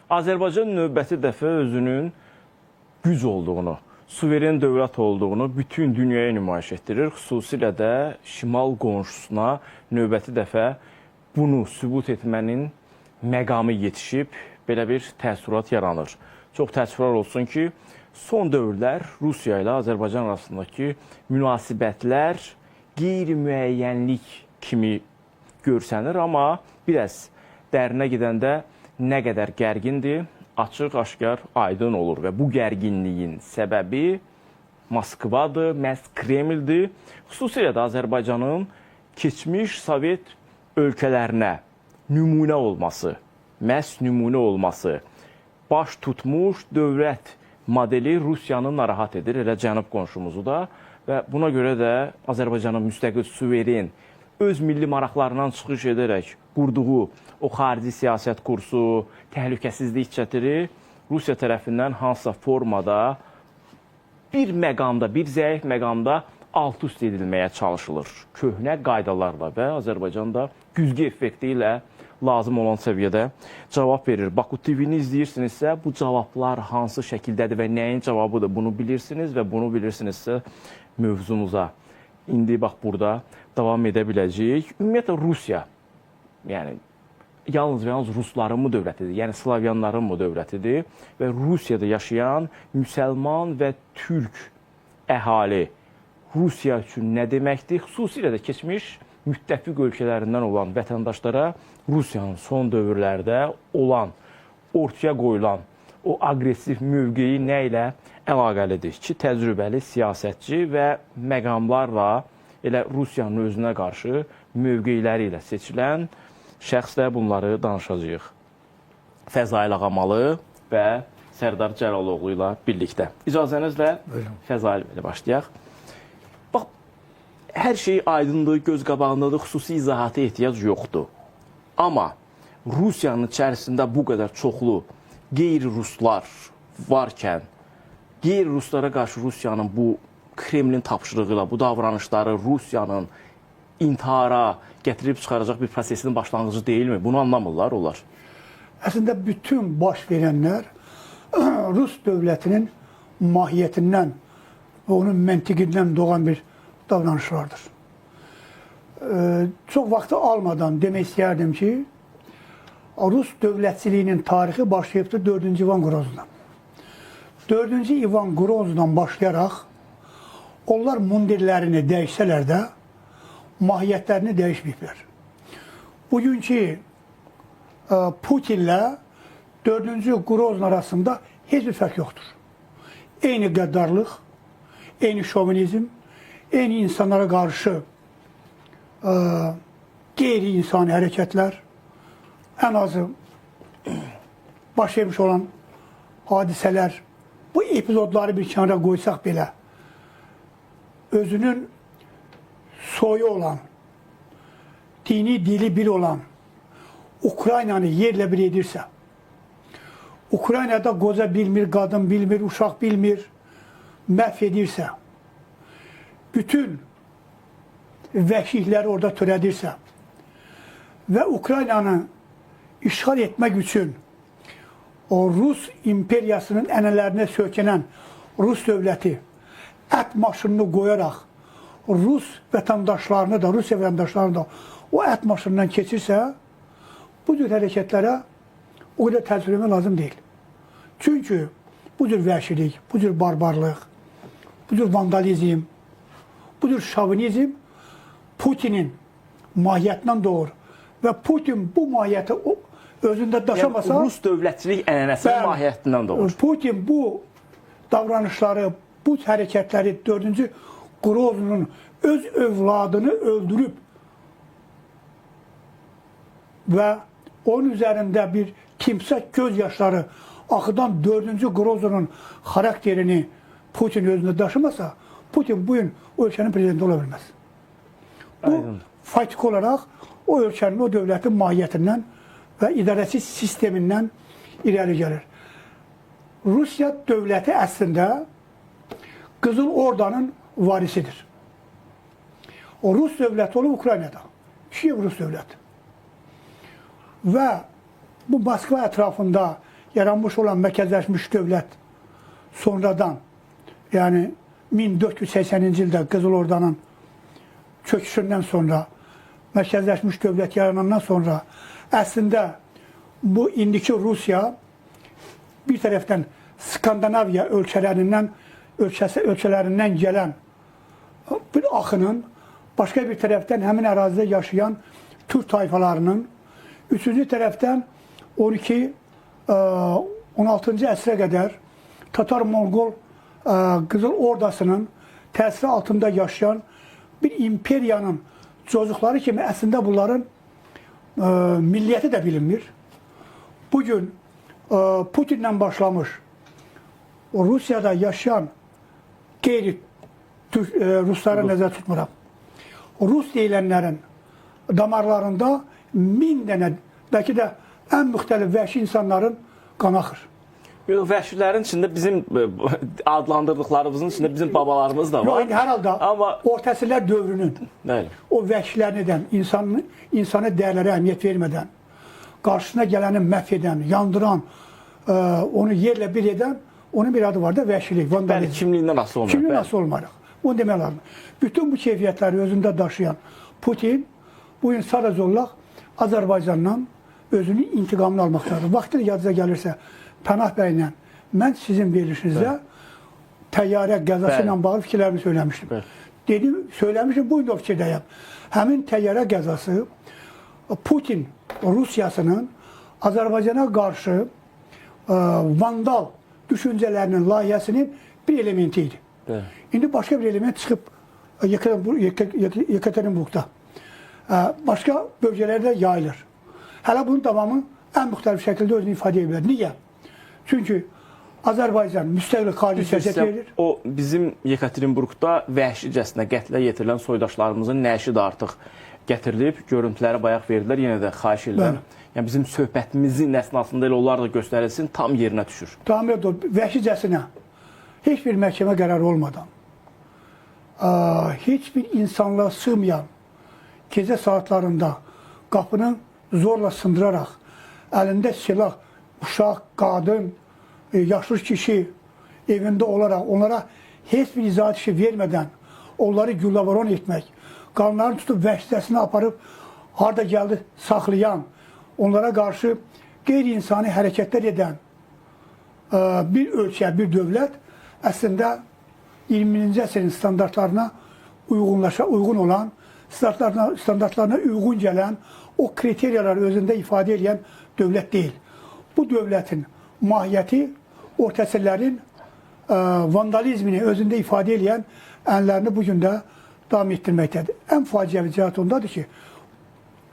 Azərbaycan növbəti dəfə özünün güc olduğunu, suveren dövlət olduğunu bütün dünyaya nümayiş etdirir. Xüsusilə də şimal qonşusuna növbəti dəfə bunu sübut etmənin məqamı yetişib, belə bir təəssürat yaranır. Çox təəssüflər olsun ki, son dövrlər Rusiya ilə Azərbaycan arasındakı münasibətlər qeyri-müəyyənlik kimi görsənir, amma biraz dərinə gedəndə nə qədər gərgindir, açıq, aşkar, aydın olur və bu gərginliyin səbəbi Moskvadır, məhz Kremldir. Xüsusilə də Azərbaycanın keçmiş Sovet ölkələrinə nümunə olması, məhz nümunə olması, baş tutmuş dövlət modeli Rusiyanı narahat edir, elə cənub qonşumuzu da və buna görə də Azərbaycanın müstəqil, suveren, öz milli maraqlarından çıxış edərək qurduğu o xarici siyasət kursu, təhlükəsizlik çətiri Rusiya tərəfindən hansısa formada bir məqamda, bir zəif məqamda alt-üst edilməyə çalışılır. Köhnə qaydalarla və Azərbaycan da güzgü effekti ilə lazım olan səviyyədə cavab verir. Baku TV-ni izləyirsinizsə, bu cavablar hansı şəkildədir və nəyin cavabıdır bunu bilirsiniz və bunu bilirsinizsə mövzumuza. İndi bax burada davam edə biləcəyik. Ümumiyyətlə Rusiya, yəni yalnız və yalnız rusların mı dövlətidir, yəni Slavyanların mı dövlətidir və Rusiyada yaşayan müsəlman və türk əhali Rusiya üçün nə deməkdir? Xüsusilə də keçmiş müttəfiq ölkələrindən olan vətəndaşlara Rusiyanın son dövrlərdə olan, ortaya qoyulan o aqressiv mövqeyi nə ilə əlaqəlidir ki, təcrübəli siyasətçi və məqamlarla elə Rusiyanın özünə qarşı mövqeyləri ilə seçilən şəxslə bunları danışacağıq. Fəzail Ağamalı və Sərdar Cəlaloğlu ilə birlikdə. İcazənizlə Fəzail ilə başlayaq. Bax, hər şey aydındır, göz qabağındadır, xüsusi izahata ehtiyac yoxdur. Amma Rusiyanın içərisində bu qədər çoxlu qeyri-ruslar varkən, qeyri-ruslara qarşı Rusiyanın bu Kremlin tapşırığı ilə, bu davranışları Rusiyanın intihara gətirib çıxaracaq bir prosesinin başlanğıcı deyilmi? Bunu anlamırlar onlar. Əslində bütün baş verənlər Rus dövlətinin mahiyyətindən və onun məntiqindən doğan bir davranışlardır. Çox vaxtı almadan demək istəyərdim ki, Rus dövlətçiliyinin tarixi başlayıbdır 4-cü İvan Grozdan. 4-cü İvan Grozdan başlayaraq onlar mundirlərini dəyişsələr də mahiyyətlərini dəyişməyiblər. Bugünkü Putinlə 4-cü Grozn arasında heç bir fərq yoxdur. Eyni qəddarlıq, eyni şovinizm, eyni insanlara qarşı qeyri-insani hərəkətlər, ən azı baş vermiş olan hadisələr, bu epizodları bir kənara qoysaq belə, özünün soyu olan, dini, dili bir olan Ukraynanı yerlə bir edirsə, Ukraynada qoca bilmir, qadın bilmir, uşaq bilmir, məhv edirsə, bütün vəhşilikləri orada törədirsə və Ukraynanı işğal etmək üçün o Rus imperiyasının ənələrinə sökənən Rus dövləti ət maşınını qoyaraq Rus vətəndaşlarını da, Rusiya vətəndaşlarını da o ət maşınından keçirsə, bu cür hərəkətlərə o qədər təəssüf lazım deyil. Çünki bu cür vəhşilik, bu cür barbarlıq, bu cür vandalizm, bu cür şovinizm Putinin mahiyyətindən doğur və Putin bu mahiyyəti özündə daşamasa... Yəni, Rus dövlətçilik ənənəsinin mahiyyətindən doğur. Putin bu davranışları, bu hərəkətləri 4-cü Groznun öz övladını öldürüb və onun üzərində bir timsah göz yaşları axıdan 4-cü Groznun xarakterini Putin özündə daşımasa, Putin bugün o ölkənin prezidenti ola bilməz. Bu, faktik olaraq o ölkənin, o dövlətin mahiyyətindən və idarəçi sistemindən irəli gəlir. Rusiya dövləti əslində Qızıl Ordanın varisidir. O Rus dövləti olub Ukraynada. Kiyev Rus dövləti. Və bu Moskva ətrafında yaranmış olan mərkəzləşmiş dövlət sonradan, yəni 1480-ci ildə Qızıl Ordanın çöküşündən sonra, mərkəzləşmiş dövlət yaranandan sonra əslində bu indiki Rusiya bir tərəfdən Skandinaviya ölkələrindən gələn bir axının, başqa bir tərəfdən həmin ərazidə yaşayan Türk tayfalarının, üçüncü tərəfdən 12-16-cı əsrə qədər Tatar-Monqol Qızıl Ordasının təsiri altında yaşayan bir imperiyanın cozuqları kimi əslində bunların milliyyəti də bilinmir. Bugün Putinlə başlamış Rusiyada yaşayan qeyri-Rusları nəzərdə tutmuram. Rus deyilənlərin damarlarında 1000 dənə, bəlkə də ən müxtəlif vəhşi insanların qanı axır. Vəhşilərin içində bizim adlandırdıqlarımızın içində bizim babalarımız da var. Yox, hər halda Orta əsrlər dövrünün o vəhşilərini edən, insani dəyərlərə əhəmiyyət vermədən, qarşısına gələni məhv edən, yandıran, onu yerlə bir edən, onun bir adı var da vəhşilik, vandalizm. Kimliyindən asılı olmayaq. Kimliyindən asılı olmayaq. Bunu demək lazım. Bütün bu keyfiyyətləri özündə daşıyan Putin bugün sadəcə olaraq Azərbaycandan özünün intiqamını almaqdadır. Vaxtı yadınıza gəlirsə, Pənah bəylə mən sizin verilişinizdə təyyarə qəzası ilə bağlı fikirlərimi söyləmişdim. Dedim, söyləmişdim, bugün də o fikirdəyəm. Həmin təyyarə qəzası Putin Rusiyasının Azərbaycana qarşı vandal düşüncələrinin, layihəsinin bir elementi idi. İndi başqa bir element çıxıb Yekaterinburgda, başqa bölgələrdə yayılır. Hələ bunun davamı ən müxtəlif şəkildə özünü ifadə edə bilər. Niyə? Çünki Azərbaycan müstəqil xarici siyasət verir. O bizim Yekaterinburgda vəhşicəsinə qətlə yetirilən soydaşlarımızın nəşi də artıq gətirilib, görüntüləri bayaq verdilər, yenə də xahiş edirəm. Yəni bizim söhbətimizin əsnasında elə onlar da göstərilsin, tam yerinə düşür. Tam vəhşicəsinə heç bir məhkəmə qərarı olmadan, heç bir insanlığa sığmayan gecə saatlarında qapını zorla sındıraraq, əlində silah, uşaq, qadın, yaşlı kişi evində olaraq onlara heç bir izahat işi vermədən onları güllavaron etmək, qanlarını tutub vəhşicəsinə aparıb harada gəldi saxlayan, onlara qarşı qeyri-insani hərəkətlər edən bir ölkə, bir dövlət əslində 20-ci əsrin standartlarına uyğun olan, standartlarına uyğun gələn, o kriteriyaları özündə ifadə edən dövlət deyil. Bu dövlətin mahiyyəti orta əsrlərin vandalizmini özündə ifadə edən ənlərini bugün də davam etdirməkdədir. Ən faciəvi cəhət ondadır ki,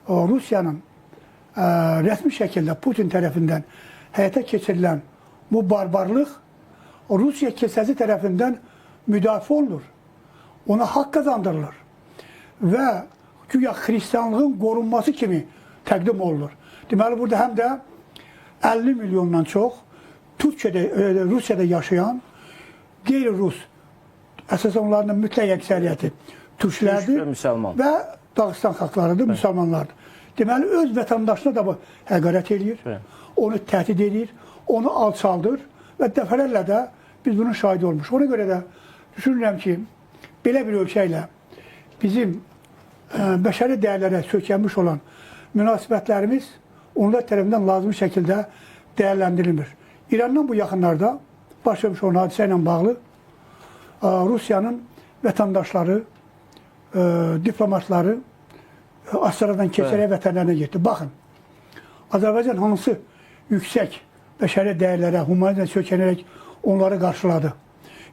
Rusiyanın rəsmi şəkildə Putin tərəfindən həyata keçirilən bu barbarlıq Rusiya kilsəsi tərəfindən müdafiə olunur. Ona haqq qazandırılır və güya xristianlığın qorunması kimi təqdim olunur. Deməli, burada həm də 50 milyondan çox Rusiyada yaşayan qeyri-Rus, əsasən onların mütləq əksəriyyəti türklərdir və Dağıstan xalqlarıdır, müsəlmanlardır. Deməli, öz vətəndaşına da bu həqarət edir, onu təhdid edir, onu alçaldır və dəfələrlə də biz bunun şahidi olmuş. Ona görə də düşünürəm ki, belə bir ölkə ilə bizim bəşəri dəyərlərə sökənmiş olan münasibətlərimiz onlar tərəfindən lazımi şəkildə dəyərləndirilmir. İrandan bu yaxınlarda baş vermiş olan hadisə ilə bağlı Rusiyanın vətəndaşları, diplomatları Astaradan keçərək vətənlərinə getdi. Baxın, Azərbaycan hansı yüksək bəşəri dəyərlərə, humanizmə sökənərək onları qarşıladı.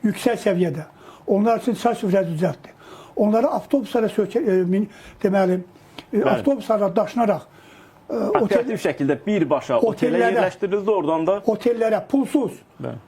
Yüksək səviyyədə. Onlar üçün çay süfrəsi düzəltdi. Onları avtobuslara avtobuslara daşınaraq aktiv şəkildə birbaşa otelə yerləşdirildi, oradan da otellərə pulsuz,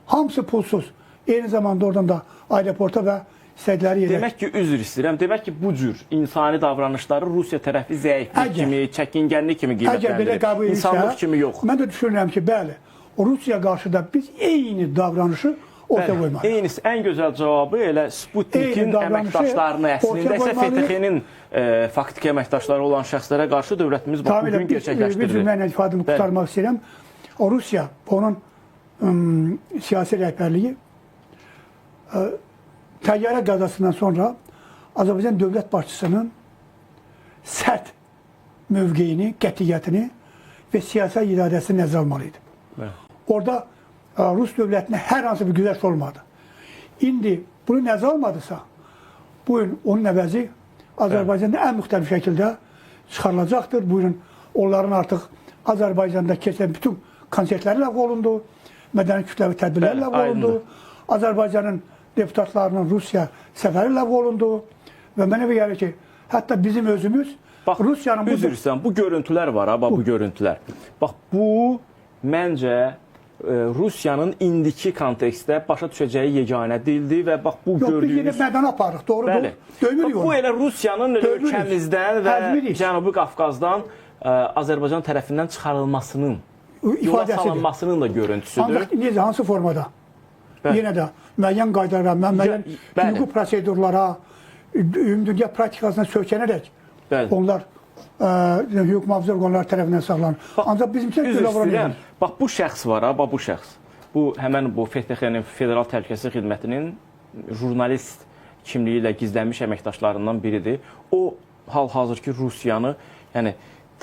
hamısı pulsuz. Eyni zamanda oradan da aeroporta və istədikləri yerə. Demək ki, üzr istəyirəm. Demək ki, bu cür insani davranışları Rusiya tərəfi zəiflik kimi, çəkingənlik kimi qiymətləndirir. İnsanlıq kimi yox. Mən də düşünürəm ki, bəli, Rusiya qarşıda biz eyni davranışı ortaya qoymalıyıq. Eynisi, ən gözəl cavabı elə Sputnikin əməkdaşlarını, əslində isə FTX-nin faktiki əməkdaşları olan şəxslərə qarşı dövlətimiz bugün gerçəkləşdirir. Bir cümlə ilə ifadəmi qurtarmaq istəyirəm. O Rusya, onun siyasi rəhbərliyi təyyarə qəzasından sonra Azərbaycan dövlət başçısının sərt mövqeyini, qətiyyətini və siyasi iradəsini nəzərə almalıydı. Orada Rus dövlətinə hər hansı bir güzəşt olmadı. İndi bunu nəzərə almadısa, bugün onun əvəzi Azərbaycanda ən müxtəlif şəkildə çıxarılacaqdır. Bugün onların artıq Azərbaycanda keçən bütün konsertləri ləğv olundu, mədəni kütləvi tədbirlər ləğv olundu, Azərbaycanın deputatlarının Rusiya səfəri ləğv olundu və mənə gəlir ki, hətta bizim özümüz bax, Rusiyanın... Üzr istəyirəm, bu görüntülər var, bax bu görüntülər. Bax, bu məncə Rusiyanın indiki kontekstdə başa düşəcəyi yeganə dildir və bax bu gördüyünüz... Yox, biz yenə mədəni aparıq, doğrudur. Döymürük onu. Bu elə Rusiyanın ölkəmizdən və Cənubi Qafqazdan Azərbaycan tərəfindən çıxarılmasının, yola salınmasının da görüntüsüdür. Ancaq necə, hansı formada? Yenə də müəyyən qaydalara, müəyyən hüquqi prosedurlara, ümumdünya praktikasına sökənərək onlar hüquq mühafizə orqanları tərəfindən saxlanır. Ancaq bizimkilə üzr istəyirəm. Bax, bu şəxs var, bax bu şəxs. Bu, həmən bu FTX-nin Federal Təhlükəsizlik Xidmətinin jurnalist kimliyi ilə gizlənmiş əməkdaşlarından biridir. O, hal-hazırki Rusiyanı, yəni,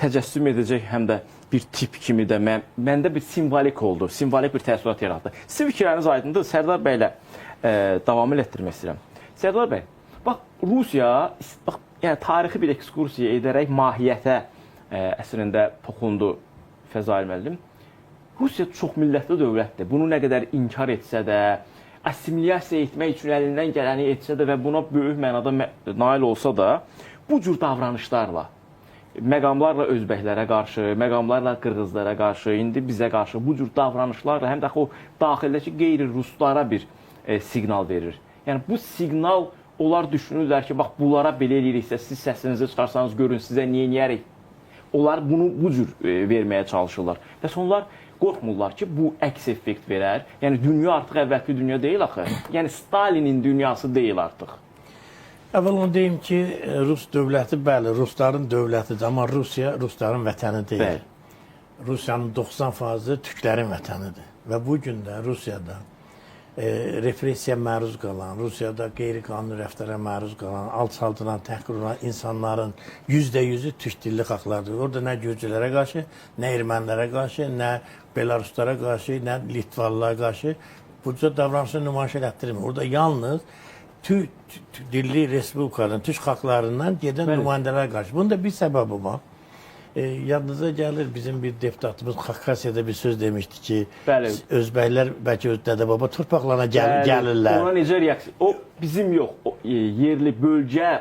təcəssüm edəcək həm də bir tip kimi də məndə bir simvolik oldu, simvolik bir təəssürat yaratdı. Sizin fikirləriniz aydındır. Sərdar bəylə davam etdirmək istəyirəm. Sərdar bəy, bax, Rusiya, bax, yəni tarixi bir ekskursiya edərək mahiyyətə əslində toxundu Fəzail müəllim. Rusiya çox millətli dövlətdir. Bunu nə qədər inkar etsə də, assimilyasiya etmək üçün əlindən gələni etsə də və buna böyük mənada nail olsa da, bu cür davranışlarla, məqamlarla özbəklərə qarşı, məqamlarla qırğızlara qarşı, indi bizə qarşı bu cür davranışlarla həm də o daxildəki qeyri-ruslara bir siqnal verir. Yəni bu siqnal onlar düşünürlər ki, bax bunlara belə eləyiriksə, siz səsinizi çıxarsanız görün sizə niyə eləyərik. Onlar bunu bu cür verməyə çalışırlar. Və onlar qorxmurlar ki, bu əks effekt verər. Yəni dünya artıq əvvəlki dünya deyil axı. Yəni Stalinin dünyası deyil artıq. Əvvəl onu deyim ki, Rus dövləti, bəli, Rusların dövlətidir, amma Rusiya Rusların vətəni deyil. Rusiyanın 90% türklərin vətənidir. Və bu gün də Rusiyada repressiya məruz qalan, Rusiyada qeyri-qanuni rəftara məruz qalan, alçaldılan, təhqir olan insanların %100-ü türk dilli xalqlardır. Orada nə gürcülərə qarşı, nə ermənilərə qarşı, nə belaruslara qarşı, nə litvalılara qarşı bu cür davranışını nümayiş elətdirmir. Orada yalnız türk dilli respublikaların, türk xalqlarından gedən nümayəndələrə qarşı. Bunun da bir səbəbi var. Yadınıza gəlir, bizim bir deputatımız Xakasiyada bir söz demişdi ki, özbəklər bəlkə öz dədə-baba torpaqlarına gəlirlər. Ona necə reaksiya? O bizim yox, yerli bölgə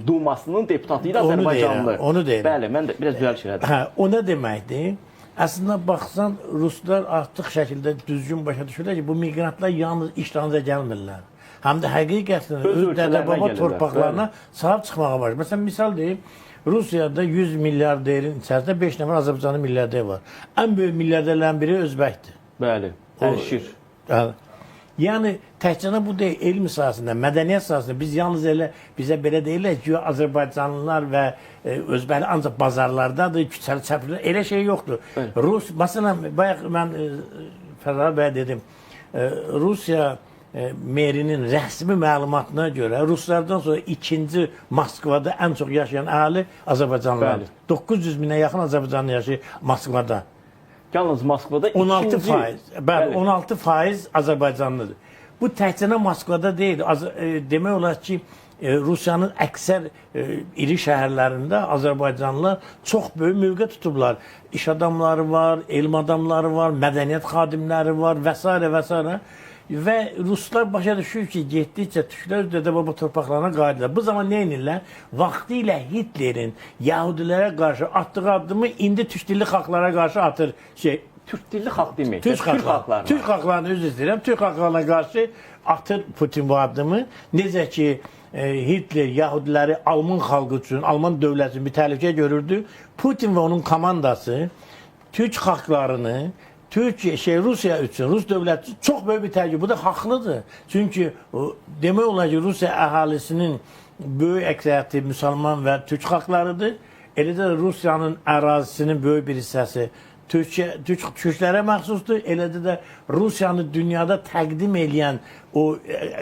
Dumasının deputatı idi Azərbaycanlı. Onu deyirəm. Bəli, mən də biraz düzəliş elədim. Hə, o nə deməkdir? Əslində baxsan, Ruslar artıq şəkildə düzgün başa düşürlər ki, bu miqrantlar yalnız işləncə gəlmirlər. Həm də həqiqətən öz dədə-baba torpaqlarına sahib çıxmağa başlayır. Məsələn, misal deyim, Rusiyada 100 milyarderin içərisində 5 nəfər Azərbaycanlı milyarder var. Ən böyük milyarderlərin biri özbəkdir. Bəli, Əlişir. Yəni, təkcə bu deyil, elm sahəsində, mədəniyyət sahəsində biz yalnız elə, bizə belə deyirlər ki, Azərbaycanlılar və özbəkli ancaq bazarlardadır, küçəli çəpirlər, elə şey yoxdur. Rus, məsələn, bayaq mən Fəzal bəyə dedim, Rusiya merinin rəsmi məlumatına görə Ruslardan sonra ikinci Moskvada ən çox yaşayan əhali Azərbaycanlılardır. 900 minə yaxın Azərbaycanlı yaşayır Moskvada. Yalnız Moskvada 16%. Bəli, 16% Azərbaycanlıdır. Bu təkcə Moskvada deyil. Demək olar ki, Rusiyanın əksər iri şəhərlərində Azərbaycanlılar çox böyük mövqe tutublar. İş adamları var, elm adamları var, mədəniyyət xadimləri var və s. və s. Və Ruslar başa düşür ki, getdikcə türklər dədə-baba torpaqlarına qayıdırlar. Bu zaman nə edirlər? Vaxtilə Hitlerin Yahudilərə qarşı atdığı addımı indi türk dilli xalqlara qarşı atır. Türk dilli xalq demək. Türk xalqlarına. Türk xalqlarına üzr istəyirəm. Türk xalqlarına qarşı atır Putin bu addımı. Necə ki, Hitler Yahudiləri Alman xalqı üçün, Alman dövləti üçün bir təhlükə görürdü. Putin və onun komandası türk xalqlarını Rusiya üçün, Rus dövləti üçün çox böyük bir təhlükə. Bu da haqlıdır. Çünki demək olar ki, Rusiya əhalisinin böyük əksəriyyəti müsəlman və türk xalqlarıdır. Elə də Rusiyanın ərazisinin böyük bir hissəsi türklərə məxsusdur. Eləcə də Rusiyanı dünyada təqdim edən o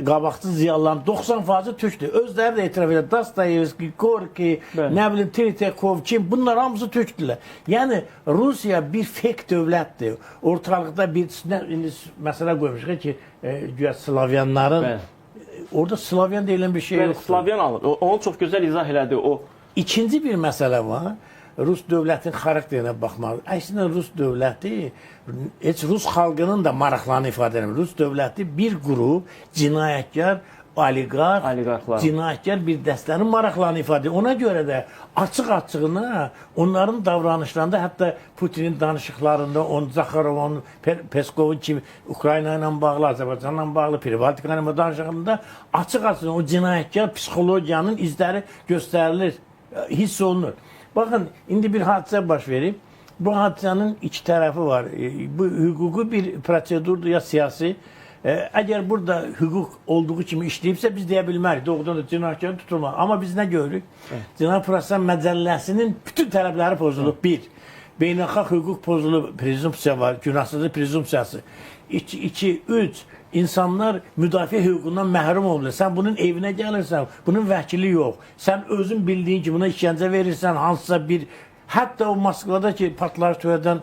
qabaqcı ziyalıların 90% türkdür. Özləri də etiraf edir. Dostoyevski, Gorki, Bəli. nə bilim Tretyakov, kim, bunlar hamısı türkdürlər. Yəni Rusiya bir fake dövlətdir. Ortalıqda bir indi məsələ qoymuşuq ki, güya Slavyanların Bəli. orada Slavyan deyilən bir şey Bəli, yoxdur. Slavyan alır. Onu çox gözəl izah elədi o. İkinci bir məsələ var. Rus dövlətinin xarakterinə baxmalı. Əslində Rus dövləti heç Rus xalqının da maraqlarını ifadə edir. Rus dövləti bir qrup cinayətkar, Oliqarxlar. cinayətkar bir dəstənin maraqlarını ifadə edir. Ona görə də açıq-açığına onların davranışlarında, hətta Putinin danışıqlarında, Zakharovun, Peskovun kimi Ukrayna ilə bağlı, Azərbaycanla bağlı, Privaltika ilə danışıqlarında açıq-açığına o cinayətkar psixologiyanın izləri göstərilir, hiss olunur. Baxın, indi bir hadisə baş verib. Bu hadisənin iki tərəfi var. Bu hüquqi bir prosedurdur ya siyasi. Əgər burada hüquq olduğu kimi işləyibsə biz deyə bilmərik. Doğrudan da cinayətkar tutulmaz. Amma biz nə görürük? Cinayət Prosesi Məcəlləsinin bütün tələbləri pozulub. Bir, beynəlxalq hüquq pozulub, prezumpsiya var, günahsızlıq prezumpsiyası. İki, üç, insanlar müdafiə hüququndan məhrum olurlar. Sən bunun evinə gəlirsən, bunun vəkili yox. Sən özün bildiyin ki, buna işgəncə verirsən, hansısa bir... Hətta o Moskvada ki, partlayış törədən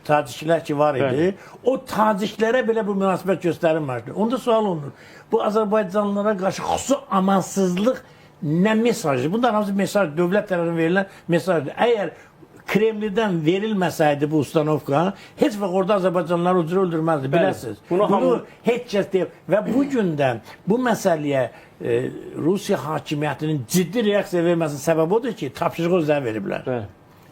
taciklər ki var idi, o taciklərə belə bu münasibət göstərilməzdi. Onda sual olunur. Bu Azərbaycanlılara qarşı xüsusi amansızlıq nə mesajdır? Bunlar hamısı mesaj, dövlət tərəfindən verilən mesajdır. Əgər Kremldən verilməsəydi bu ustanovka, heç vaxt orada Azərbaycanlıları ucur öldürməzdi, biləsiniz. Bunu heç kəs deyib. Və bu gündən bu məsələyə Rusiya hakimiyyətinin ciddi reaksiya verməsinin səbəbi odur ki, tapşırıq özləri veriblər.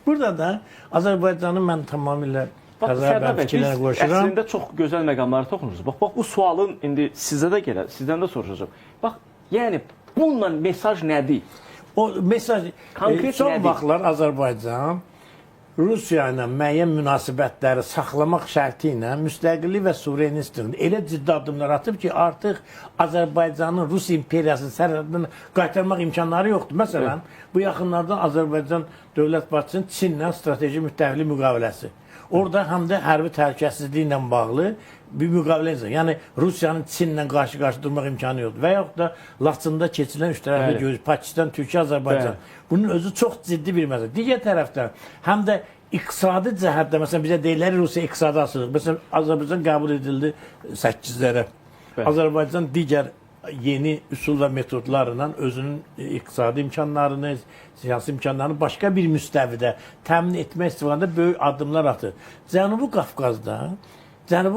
Burada da Azərbaycanın mən tamamilə Sərdar bəy, fikirlərə biz qoşuram. əslində çox gözəl məqamlara toxunuruz. Bax, bu sualın indi sizə də gələr, sizdən də soruşacağım. Bax, yəni bununla mesaj nədir? O mesaj Konkret son nədir? vaxtlar Azərbaycan Rusiya ilə müəyyən münasibətləri saxlamaq şərti ilə müstəqillik və suverenistliyin elə ciddi addımlar atıb ki, artıq Azərbaycanın Rus imperiyasının sərhədini qaytarmaq imkanları yoxdur. Məsələn, bu yaxınlardan Azərbaycan dövlət başçısının Çinlə strateji müttəfiqlik müqaviləsi. Orada həm də hərbi təhlükəsizliklə bağlı bir müqavilə yazır. Yəni Rusiyanın Çinlə qarşı-qarşı durmaq imkanı yoxdur. Və yaxud da Laçında keçirilən üç tərəfli görüş, Pakistan, Türkiyə, Azərbaycan. Bunun özü çox ciddi bir məsələ. Digər tərəfdən həm də iqtisadi cəhətdə, məsələn, bizə deyirlər Rusiya iqtisadi asılılıq. Məsələn, Azərbaycan qəbul edildi 8-lərə. Azərbaycan digər yeni üsul və metodlarla özünün iqtisadi imkanlarını, siyasi imkanlarını başqa bir müstəvidə təmin etmək istiqamətində böyük addımlar atır. Cənubi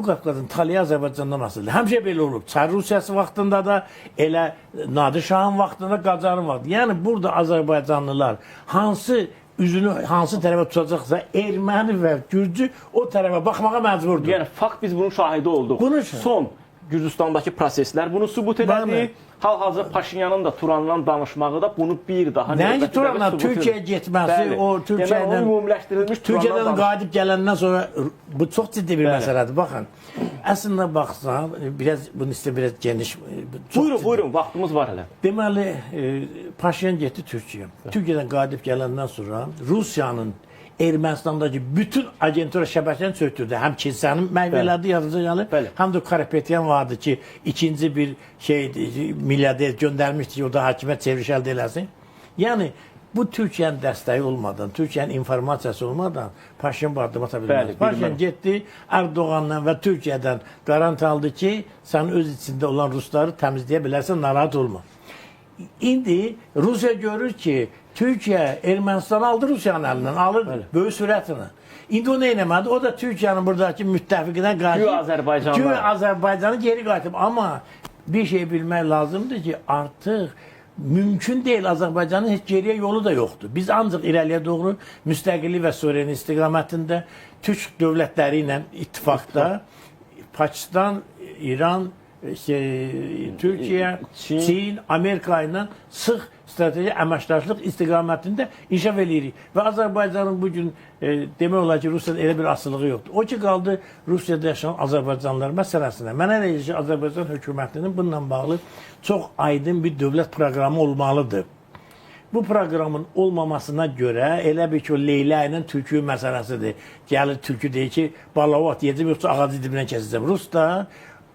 Qafqazın taleyi Azərbaycandan asılıdır. Həmişə belə olub. Çar Rusiyası vaxtında da, elə Nadir Şahın vaxtında, Qacarın vaxtında. Yəni burada Azərbaycanlılar üzünü hansı tərəfə tutacaqsa, erməni və gürcü o tərəfə baxmağa məcburdur. Yəni fakt biz bunun şahidi olduq. Son Gürcüstandakı proseslər bunu sübut elədi. Hal-hazırda Paşinyanın da Turanla danışmağı da bunu bir daha nəinki Turanla Türkiyəyə getməsi, o Türkiyədən qayıdıb gələndən sonra bu çox ciddi bir məsələdir. Baxın, əslində baxsam, bunu istəyir biraz geniş. Buyurun, vaxtımız var hələ. Deməli, Paşinyan getdi Türkiyəyə. Türkiyədən qayıdıb gələndən sonra Rusiyanın Ermənistandakı bütün agentura şəbəkəni çöktürdü. Həm kilsənin məhvələdi yazacaq, həm də Karapetyan vardı ki, ikinci bir milyarder göndərmişdi ki, o da hakimiyyət çevriş əldə eləsin. Yəni, bu Türkiyənin dəstəyi olmadan, Türkiyənin informasiyası olmadan Paşinyan bu addım ata bilməz. Paşinyan getdi, Erdoğanla və Türkiyədən qarant aldı ki, sən öz içində olan Rusları təmizləyə bilərsən, narahat olma. İndi Rusiya görür ki, Türkiyə Ermənistanı aldı Rusiyanın əlindən, alır böyük sürətlə. İndi o nə eləmədi? O da Türkiyənin buradakı müttəfiqinə qarşı Azərbaycanı geri qayıtıb. Amma bir şey bilmək lazımdır ki, artıq mümkün deyil, Azərbaycanın heç geriyə yolu da yoxdur. Biz ancaq irəliyə doğru müstəqillik və suvereni istiqamətində Türk dövlətləri ilə ittifaqda Pakistan, İran, Türkiyə, Çin, Amerika ilə sıx strateji əməkdaşlıq istiqamətində inkişaf eləyirik. Və Azərbaycanın bugün demək olar ki, Rusiyada elə bir asılığı yoxdur. O ki, qaldı Rusiyada yaşayan Azərbaycanlılar məsələsinə. Mənə elə ki, Azərbaycan hökumətinin bununla bağlı çox aydın bir dövlət proqramı olmalıdır. bu proqramın olmamasına görə elə bir ki, o Leyla ilə türkü məsələsidir. Gəlir türkü deyir ki, balavat yeyəcəm, yoxsa ağacı dibindən kəsəcəm.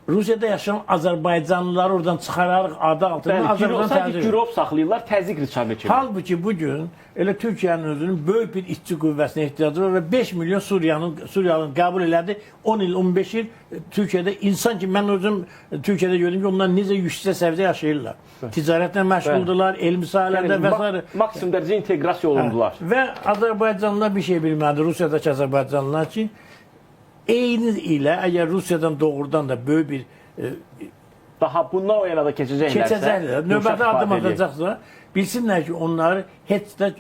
Rusiyada yaşayan Azərbaycanlıları oradan çıxararıq adı altında Azərbaycan sadəcə girov saxlayırlar, təzyiq rıçabı kimi. Halbuki bugün elə Türkiyənin özünün böyük bir işçi qüvvəsinə ehtiyacı var və 5 milyon Suriyanın qəbul elədi. 10 il, 15 il Türkiyədə insan ki, mən özüm Türkiyədə gördüm ki, onlar necə yüksək səviyyədə yaşayırlar. Ticarətlə məşğuldurlar, elmi sahələrdə və s. Maksimum dərəcə inteqrasiya olundular. Və Azərbaycanlılar bir şey bilmədi, Rusiyadakı Azərbaycanlılar ki, eyni ilə əgər Rusiyadan doğrudan da böyük bir daha bundan o yana da keçəcəklər, növbəti addım atacaqsa, bilsinlər ki, onları heç də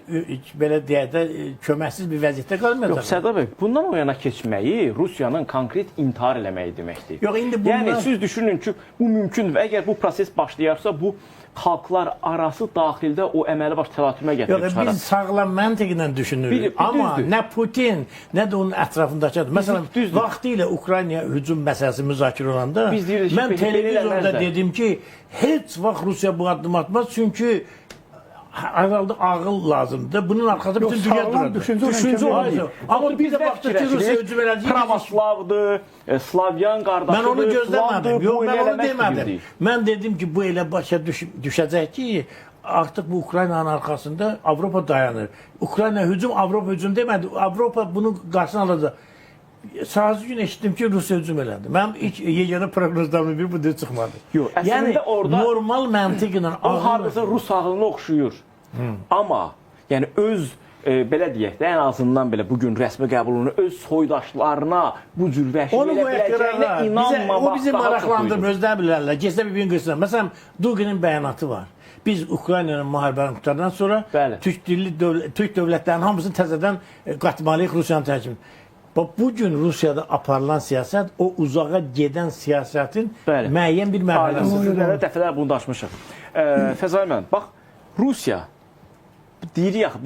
belə deyək də köməksiz bir vəziyyətdə qalmayacaq. Yox, Sərdar bəy, bundan o yana keçməyi Rusiyanın konkret intihar eləməyi deməkdir. Yox, indi bundan... Yəni siz düşünün ki, bu mümkündür və əgər bu proses başlayarsa, bu xalqlar arası daxildə o əməli baş təlatümə gətirib çıxarar. Biz sağlam məntiqlə düşünürük. Amma nə Putin, nə də onun ətrafındakıdır. Məsələn, vaxtilə Ukraynaya hücum məsələsi müzakirə olanda mən televizorda dedim ki, heç vaxt Rusiya bu addım atmaz, çünki herhalde ağıl lazımdır. Bunun arkasında bütün dünya durur. Düşünce olmuyor. Ama bir de baktık ki Rusya hücum elədi. Pravoslavdır, Slavyan qardaşıdır. Ben onu gözlemedim. Yok, ben onu demedim. Ben dedim ki bu elə başa düşəcək ki, artık bu Ukrayna'nın arkasında Avrupa dayanır. Ukrayna hücum, Avrupa hücum demedi. Avrupa bunun karşısına alacaq. Sağcı gün eşitdim ki Rusya hücum elədi. Mən ilk yeganə proqnozlarımın biri bu da çıxmadı. Yox, əslində yəni, orada normal məntiqlə o hardasa Rus ağlına oxşuyur. Amma yəni öz belə deyək də, ən azından belə bugün rəsmi qəbulunu öz soydaşlarına bu cür vəhşi elə biləcəyinə inanmamaq o bizi maraqlandırmır, özləri bilərlər. Keçsə bir gün qırsın. Məsələn, Duginin bəyanatı var. Biz Ukraynanın müharibəni qurtardan sonra Türk dövlətlərinin hamısını təzədən qatmalıyıq Rusiyanın tərkibini. Bugün Rusiyada aparılan siyasət o uzağa gedən siyasətin müəyyən bir mərhələsidir. Sizlərlə dəfələr bunu danışmışıq. Fəzai müəllim, bax, Rusiya deyirik axı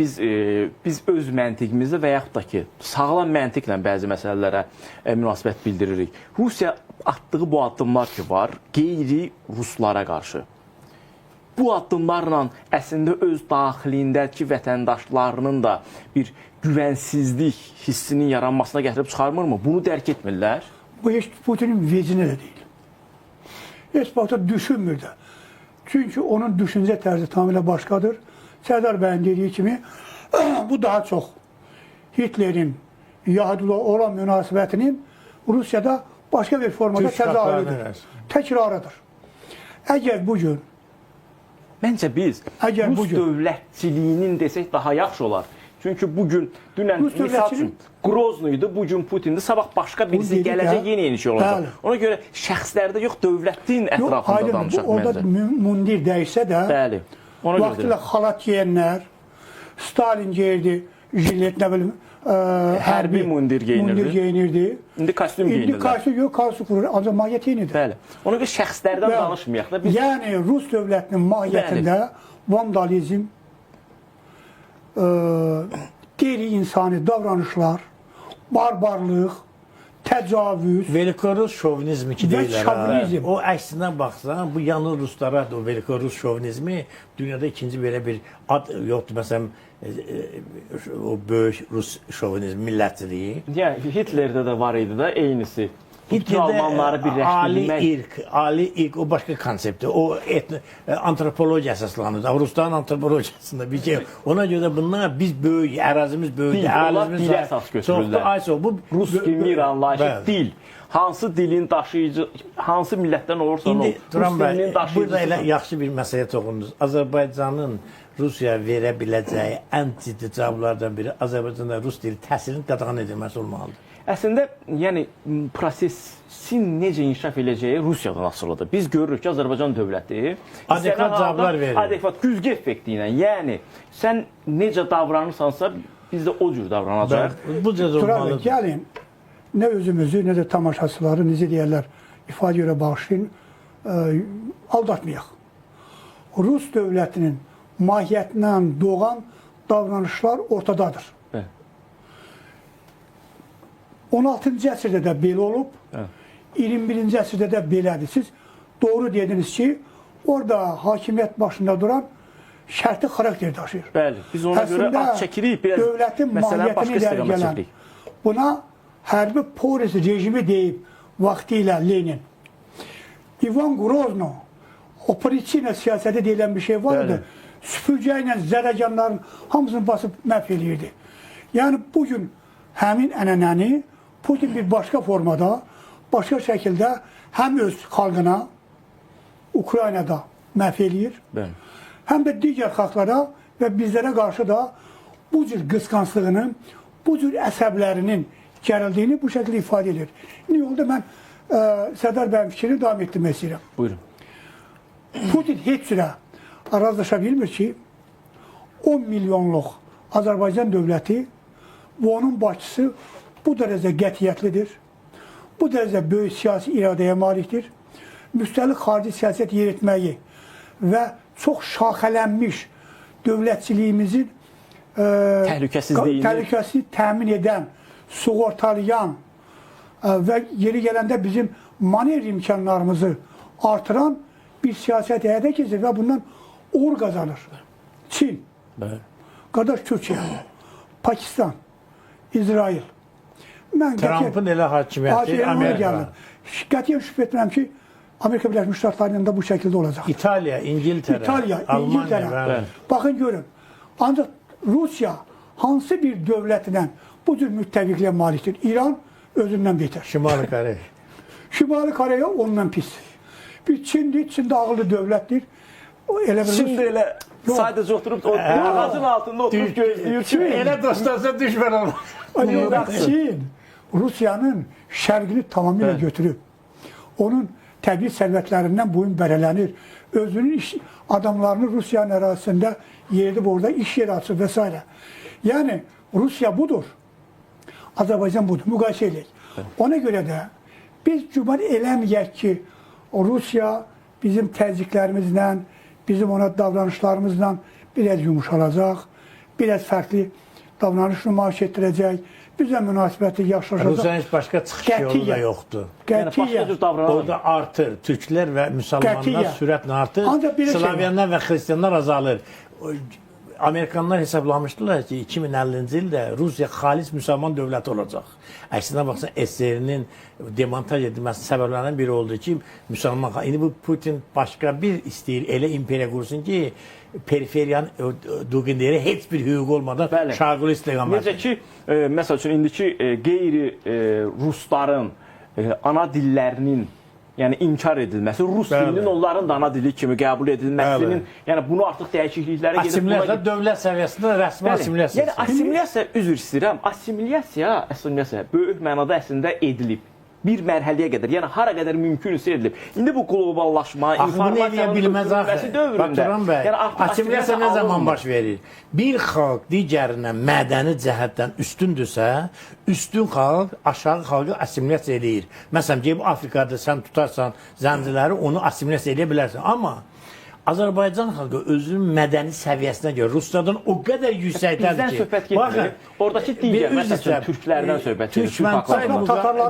biz öz məntiqimizdə və yaxud da ki, sağlam məntiqlə bəzi məsələlərə münasibət bildiririk. Rusiya atdığı bu addımlar ki var, qeyri-Ruslara qarşı. Bu addımlarla əslində öz daxilindəki vətəndaşlarının da bir güvənsizlik hissinin yaranmasına gətirib çıxarmırmı? Bunu dərk etmirlər. Bu heç Putinin vecinə də deyil. Heç vaxtda düşünmür də. Çünki onun düşüncə tərzi tamamilə başqadır. Sərdar bəyin dediyi kimi bu daha çox Hitlerin Yahudilə olan münasibətinin Rusiyada başqa bir formada təzahürüdür. Təkrarıdır. Əgər bugün məncə biz Rus dövlətçiliyinin desək daha yaxşı olar. Çünki bugün, dünən misal üçün Grozny idi, bugün Putindir, sabah başqa birisi gələcək, yeni şey olacaq. Ona görə şəxslərdə yox, dövlətin ətrafında danışaq məncə. Orada mundir dəyişsə də, vaxtilə xalat geyənlər, Stalin geyirdi, jilet, nə bilim, hərbi mundir geyinirdi. İndi kostyum geyinirlər. İndi kostyum yox, kostyum qurur, ancaq mahiyyət eynidir. Bəli. Ona görə şəxslərdən danışmayaq da. Yəni, Rus dövlətinin mahiyyətində vandalizm, qeyri-insani davranışlar, barbarlıq, təcavüz, Velikorus şovinizmi ki deyirlər. O əksinə baxsan, bu yanı Ruslara o Velikorus şovinizmi dünyada ikinci belə bir ad yoxdur. Məsələn, o böyük Rus şovinizmi, millətçiliyi. Yəni, Hitlerdə də var idi da eynisi. Bütün Almanları birləşdirmək. Ali irq, o başqa konseptdir. O antropologiya əsaslanır. Rusların antropologiyasında bir şey. Ona görə bunlar biz böyük, ərazimiz böyük, ərazimiz dil əsas götürürlər. Rus dilini anlayışı dil. Hansı dilin daşıyıcı, hansı millətdən olursa Rus dilinin daşıyıcısı. Burada elə yaxşı bir məsələyə toxundunuz. Azərbaycanın Rusiyaya verə biləcəyi ən ciddi cavablardan biri Azərbaycanda Rus dili təhsilinin qadağan edilməsi olmalıdır. Əslində, yəni, prosesin necə inkişaf edəcəyi Rusiyadan asılıdır. Biz görürük ki, Azərbaycan dövləti adekvat cavablar verir. Adekvat güzgü effekti ilə, yəni, sən necə davranırsansa, biz də o cür davranacaq. Bu cür olmalıdır. Gəlin, nə özümüzü, nə də tamaşaçıları, necə deyərlər, ifadə görə bağışlayın, aldatmayaq. Rus dövlətinin mahiyyətindən doğan davranışlar ortadadır. 16-cı əsrdə də belə olub, 21-ci əsrdə də belədir. Siz doğru dediniz ki, orada hakimiyyət başında duran şərti xarakter daşıyır. Bəli, biz ona görə ad çəkirik, biraz dövlətin məsələn başqa mahiyyətini istiqamət gələn çəkirik. buna hərbi polis rejimi deyib vaxtilə Lenin. İvan Grozno operatsiya siyasəti deyilən bir şey var idi. Bəli. Süpürgə ilə zərərganların hamısını basıb məhv eləyirdi. Yəni bugün həmin ənənəni Putin bir başqa formada, başqa şəkildə həm öz xalqına Ukraynada məhv eləyir, Bəli. həm də digər xalqlara və bizlərə qarşı da bu cür qısqanclığını, bu cür əsəblərinin gərildiyini bu şəkildə ifadə edir. İndi yolda mən Sərdar bəyin fikrini davam etdirmək istəyirəm. Buyurun. Putin heç cürə razılaşa bilmir ki, 10 milyonluq Azərbaycan dövləti və onun başçısı bu dərəcə qətiyyətlidir, bu dərəcə böyük siyasi iradəyə malikdir, müstəqil xarici siyasət yeritməyi və çox şaxələnmiş dövlətçiliyimizin təhlükəsizliyini təmin edən, sığortalayan və yeri gələndə bizim manev imkanlarımızı artıran bir siyasət həyata keçir və bundan uğur qazanır. Çin, qardaş Türkiyə, Pakistan, İsrail. Trump'ın elə hakimiyyəti Amerika. Qətiyyən şübhə etmirəm ki, Amerika Birləşmiş Ştatlarının da bu şəkildə olacaq. İtaliya, İngiltərə, Almaniya. Baxın görün. Ancaq Rusiya hansı bir dövlətindən bu cür müttəfiqliyə malikdir? İran özündən betər. Şimali Koreya. Şimali Koreya ondan pis. Bir Çindir, Çin də ağıllı dövlətdir. Çin də elə sadəcə oturub ağacın altında oturub gözləyir ki, elə dostlarsa düşmən olmaz. Çin Rusiyanın şərqini tamamilə götürüb. Onun təbii sərvətlərindən boyun bərələnir. Özünün adamlarını Rusiyanın ərazisində yeridib orada iş yeri açır və s. Yəni Rusiya budur. Azərbaycan budur. Müqayisə edək. Ona görə də biz cübən eləməyək ki, Rusiya bizim təzyiqlərimizlə, bizim ona davranışlarımızla biraz yumuşalacaq, biraz fərqli davranış nümayiş etdirəcək, bizə münasibəti yaxşılaşacaq. Rusiyanın heç başqa çıxış yolu da yoxdur. Yəni başqa cür davranır. Orada artır. Türklər və müsəlmanlar sürətlə artır. Slavyanlar və xristianlar azalır. Amerikanlar hesablamışdılar ki, 2050-ci ildə Rusiya xalis müsəlman dövləti olacaq. Əksinə baxsan, SSR-nin demontaj edilməsi səbəblərindən biri oldu ki, müsəlman. İndi bu Putin başqa bir istəyir, elə imperiya qursun ki, periferiyanın duqinləri heç bir hüquq olmadan şarqlı istiqamət. Necə ki, məsəl üçün, indiki qeyri-rusların ana dillərinin inkar edilməsi, rus dilinin onların da ana dili kimi qəbul edilməsinin, bunu artıq dəyişikliklərə gedib... Assimilasiya dövlət səviyyəsində rəsmi assimilasiya. Yəni, assimilasiya, üzr istəyirəm, assimilasiya böyük mənada əslində edilib. Bir mərhələyə qədər, yəni hara qədər mümkünsə edilib. İndi bu qloballaşma, informasiyanın götürülməsi dövründə... Assimilasiya nə zaman baş verir? Bir xalq digərinə mədəni cəhətdən üstündürsə, üstün xalq aşağı xalqı assimilasiya edir. Məsələn, gəlib Afrikada sən tutarsan zənciləri, onu assimilasiya edə bilərsən. Amma Azərbaycan xalqı özünün mədəni səviyyəsinə görə Rusiyadan o qədər yüksəkdədir ki... Bizdən söhbət getmir. Oradakı digər, məsələn, türklərdən söhbət gedir.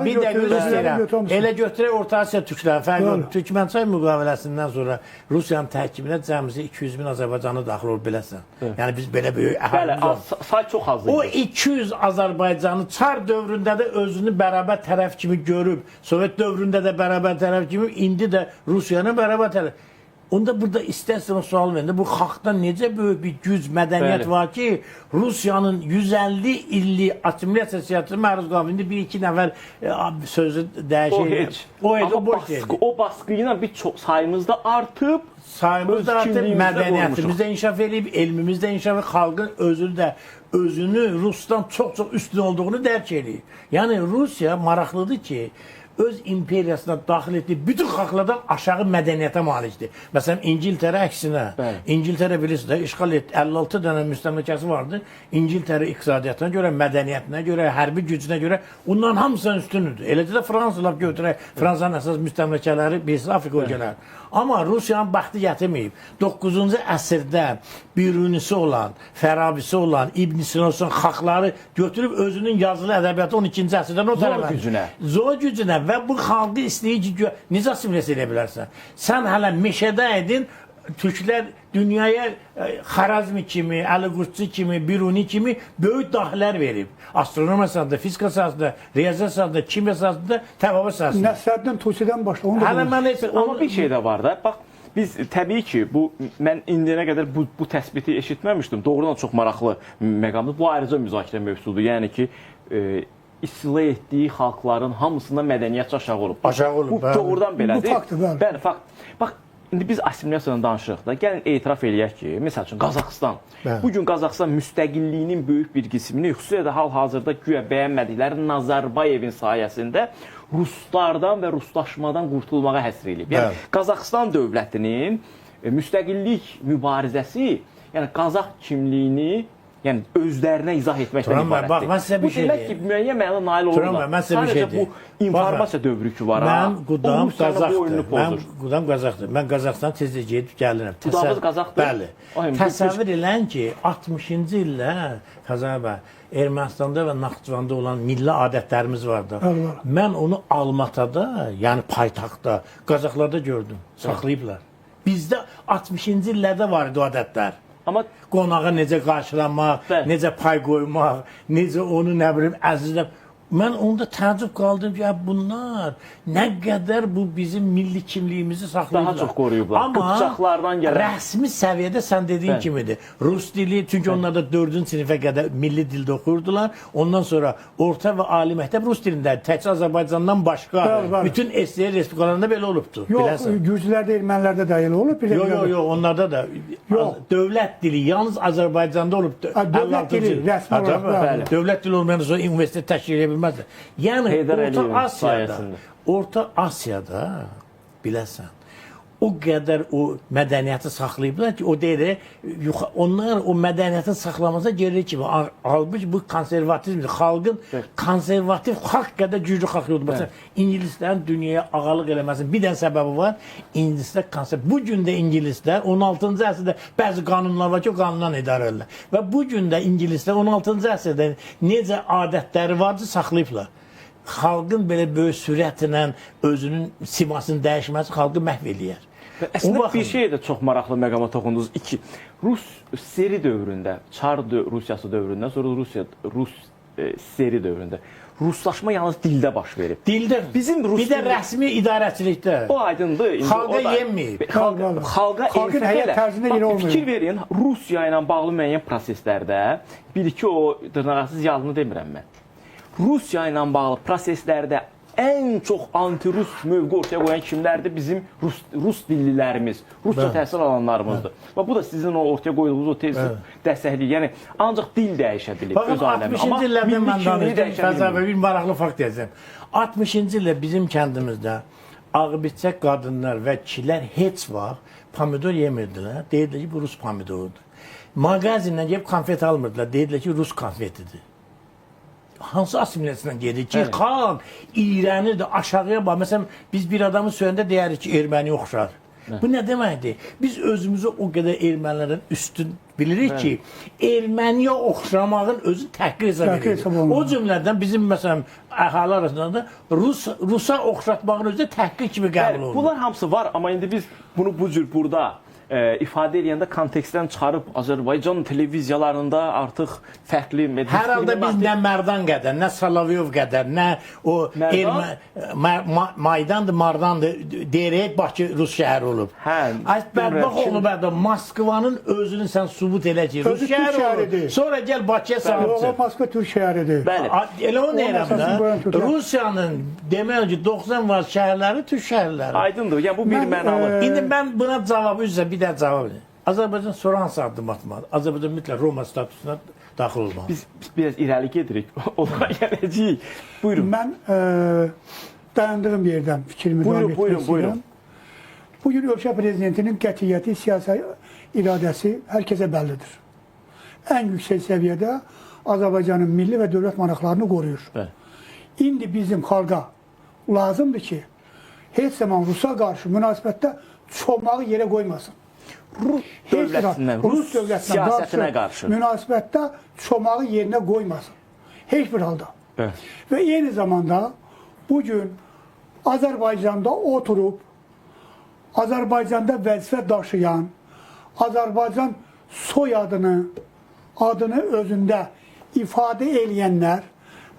Bir də göstərəm. Elə götürək Orta Asiya türkləri fərqi olur. Türkmənçay müqaviləsindən sonra Rusiyanın tərkibinə cəmisi 200 min Azərbaycanı daxil olub biləsən. Yəni biz belə böyük əhalimiz var. Say çox az idi. O 200 Azərbaycanı Çar dövründə də özünü bərabər tərəf kimi görüb, Sovet dövründə də bərabər tərəf kimi, indi də Rusiyanın bərabər tərəf. Onda burada istərsən sual verin. Bu xalqda necə böyük bir güc, mədəniyyət var ki, Rusiyanın 150 illik assimilasiya siyasətinə məruz qalıb. İndi bir-iki nəfər sözü dəyişir. O baskı ilə bir çox sayımızda artıb, sayımız da artıb, mədəniyyətimiz də inkişaf edib, elmimiz də inkişaf edib, xalqın özünü Rusdan çox-çox üstün olduğunu dərk edir. Yəni Rusiya maraqlıdır ki, öz imperiyasına daxil etdiyi bütün xalqlardan aşağı mədəniyyətə malikdir. Məsələn, İngiltərə əksinə. İngiltərə bilirsiniz də, işğal etdi. 56 dənə müstəmləkəsi vardı. İngiltərə iqtisadiyyatına görə, mədəniyyətinə görə, hərbi gücünə görə onların hamısından üstünüdür. Eləcə də Fransalar götürək. Fransanın əsas müstəmləkələri bilirsiniz, Afrika ölkələri. Amma Rusiyanın bəxti gətirməyib. 9-cu əsrdə Birunisi olan, Fərabisi olan, İbn Sina olan xalqları götürüb özünün yazılı ədəbiyyatı 12-ci əsrdən o tərəfə. Zor gücünə və bu xalqı istəyir ki, necə assimilasiya edə bilərsən? Sən hələ meşədə idin, Türklər dünyaya Xarazmi kimi, Əli Qurtçu kimi, Biruni kimi böyük dahilər verib. Astronomiya sahəsində, fizika sahəsində, riyaziyyat sahəsində, kimya sahəsində, təbabət sahəsində. Nəsrəddin Tusidən başla. Hələ mən heç Amma bir şey də var da. Bax, biz təbii ki, mən indiyənə qədər bu təsbiti eşitməmişdim. Doğrudan çox maraqlı məqamdır. Bu ayrıca müzakirə mövzusudur. Yəni ki, istila etdiyi xalqların hamısında mədəniyyət aşağı olub. Aşağı olub. Bu doğrudan belədir. Bu faktdır, bəli. Bəli, fakt. Bax, indi biz assimilyasiyadan danışırıq da. Gəlin etiraf eləyək ki, məsəl üçün Qazaxıstan. Bəli. Bu gün Qazaxıstan müstəqilliyinin böyük bir qismini, xüsusilə də hal-hazırda güya bəyənmədikləri Nazarbayevin sayəsində Ruslardan və Ruslaşmadan qurtulmağa həsr edib. Yəni Bəli. Qazaxıstan dövlətinin müstəqillik mübarizəsi, yəni Qazax kimliyini yəni özlərinə izah etməkdən Turan bəy, ibarətdir. bax, mən sizə bir şey Bu demək deyim. ki, müəyyən mənada nail Turan olurlar. bəy, mən sizə bir şey Sadəcə deyim. bu informasiya dövrü ki var. Mən qudam Qazaxdır. Qazaxdır. Mən Qazaxdan tezcə gedib gəlirəm. Qudamız Qazaxdır? Bəli. Ay, Təsəvvür elən ki, 60-cı illər Qazax bəy, Ermənistanda və Naxçıvanda olan milli adətlərimiz vardı. Var. Mən onu Almatada, yəni paytaxtda, Qazaxlarda gördüm. Saxlayıblar. Bizdə 60-cı illərdə var idi o adətlər. Amma Qonağa necə qarşılamaq, Bəli. necə pay qoymaq, necə onu nə bilim əzizləmək. Mən onda təəccüb qaldım ki, ya bunlar nə qədər bu bizim milli kimliyimizi saxlayıblar. Daha çox qoruyublar. Amma Qıpçaqlardan gələn. rəsmi səviyyədə sən dediyin Bəli. kimidir. Rus dili, çünki onlar da 4-cü sinifə qədər milli dildə oxuyurdular. Ondan sonra orta və ali məktəb rus dilində. Təkcə Azərbaycandan başqa Bəli. bütün SSR respublikalarında belə olubdu. Yox, Biləsən. Gürcülərdə, ermənilərdə də elə olub. Yox, onlarda da Yox. dövlət dili yalnız Azərbaycanda olubdu. Dövlət dili, rəsmi olaraq, bəli. Dövlət dili olmayan sonra universitet təşkil edə bilməzdi. Yəni Heydər Orta Əliyevin Asiyada, sayəsində. Orta Asiyada biləsən, o qədər o mədəniyyəti saxlayıblar ki, o deyir, onlar o mədəniyyətin saxlamasına geri kimi. Halbuki bu konservativdir. Xalqın konservativ xalq qədər güclü xalq yoxdur. Məsələn, İngilislərin dünyaya ağalıq eləməsinin bir dənə səbəbi var. İngilislər konservativ. Bu gün də İngilislər 16-cı əsrdə bəzi qanunlar var ki, o qanundan idarə edirlər. Və bu gün də İngilislər 16-cı əsrdə necə adətləri vardı, saxlayıblar. Xalqın belə böyük sürətlə özünün simasını dəyişməsi xalqı məhv eləyər. Əslində bir şey də çox maraqlı məqama toxundunuz. Rus seri dövründə, Çar Rusiyası dövründən sonra Rus seri dövründə ruslaşma yalnız dildə baş verib. Dildə. Bizim Rus bir də rəsmi idarəçilikdə. O aydındır. Xalqa yenməyib. Xalqın həyat tərzinə yeri olmuyor. Fikir verin, Rusiya ilə bağlı müəyyən proseslərdə bir-iki o dırnaqarası yalını demirəm mən. Rusiya ilə bağlı proseslərdə ən çox anti-Rus mövqe ortaya qoyan kimlərdir? Bizim Rus dillilərimiz, Rusca təhsil alanlarımızdır. Və bu da sizin o ortaya qoyduğunuz o tezi dəstəkləyir. Yəni ancaq dil dəyişə bilir öz aləmi. Amma 60-cı illərdə mən danışdım, dəyişə bir maraqlı fakt deyəcəm. 60-cı ildə bizim kəndimizdə ağbirçək qadınlar və kişilər heç vaxt pomidor yemirdilər. Deyirdilər ki, bu Rus pomidorudur. Mağazindən gəlib konfet almırdılar. Deyirdilər ki, Rus konfetidir. Hansı assimilyasiyadan gedir ki, xalq iyrənirdi, aşağıya bax. Məsələn, biz bir adamı söyəndə deyirik ki, erməni oxşar. Bu nə deməkdir? Biz özümüzü o qədər ermənilərdən üstün bilirik ki, erməniyə oxşamağın özü təhqir hesab edilir. O cümlədən bizim məsələn əhali arasında da Rusa oxşatmağın özü də təhqir kimi qəbul olunur. Bunlar hamısı var, amma indi biz bunu bu cür burada ifadə edəndə kontekstdən çıxarıb Azərbaycan televiziyalarında artıq fərqli hər halda biz nə Mərdan qədər, nə Solovyov qədər, nə o Maydandır, Mardandır deyərək Bakı Rus şəhəri olub. Bədbax olub da Moskvanın özünü sən sübut elə ki, Rus şəhəri olub. Sonra gəl Bakıya sahibçi. Moskva Türk şəhəridir. Elə o deyirəm da. Rusiyanın demək ki 90% şəhərləri Türk şəhərləri. Aydındır. Yəni bu bir mənalı. İndi mən buna cavabı üzrə bir də cavab verir. Azərbaycan sonra hansı addım atmalı? Azərbaycan mütləq Roma statusuna daxil olmalı. Biz biraz irəli gedirik. Onlara gələcəyik. Buyurun. Mən dayandığım yerdən fikrimi davam etmək istəyirəm. Bugün ölkə prezidentinin qətiyyəti, siyasi iradəsi hər kəsə bəllidir. Ən yüksək səviyyədə Azərbaycanın milli və dövlət maraqlarını qoruyur. İndi bizim xalqa lazımdır ki, heç zaman Rusa qarşı münasibətdə çomağı yerə qoymasın. Rus dövlətinə siyasətinə qarşı münasibətdə çomağı yerinə qoymasın. Heç bir halda. Və eyni zamanda bugün Azərbaycanda oturub, Azərbaycanda vəzifə daşıyan Azərbaycan soyadını, adını özündə ifadə eləyənlər,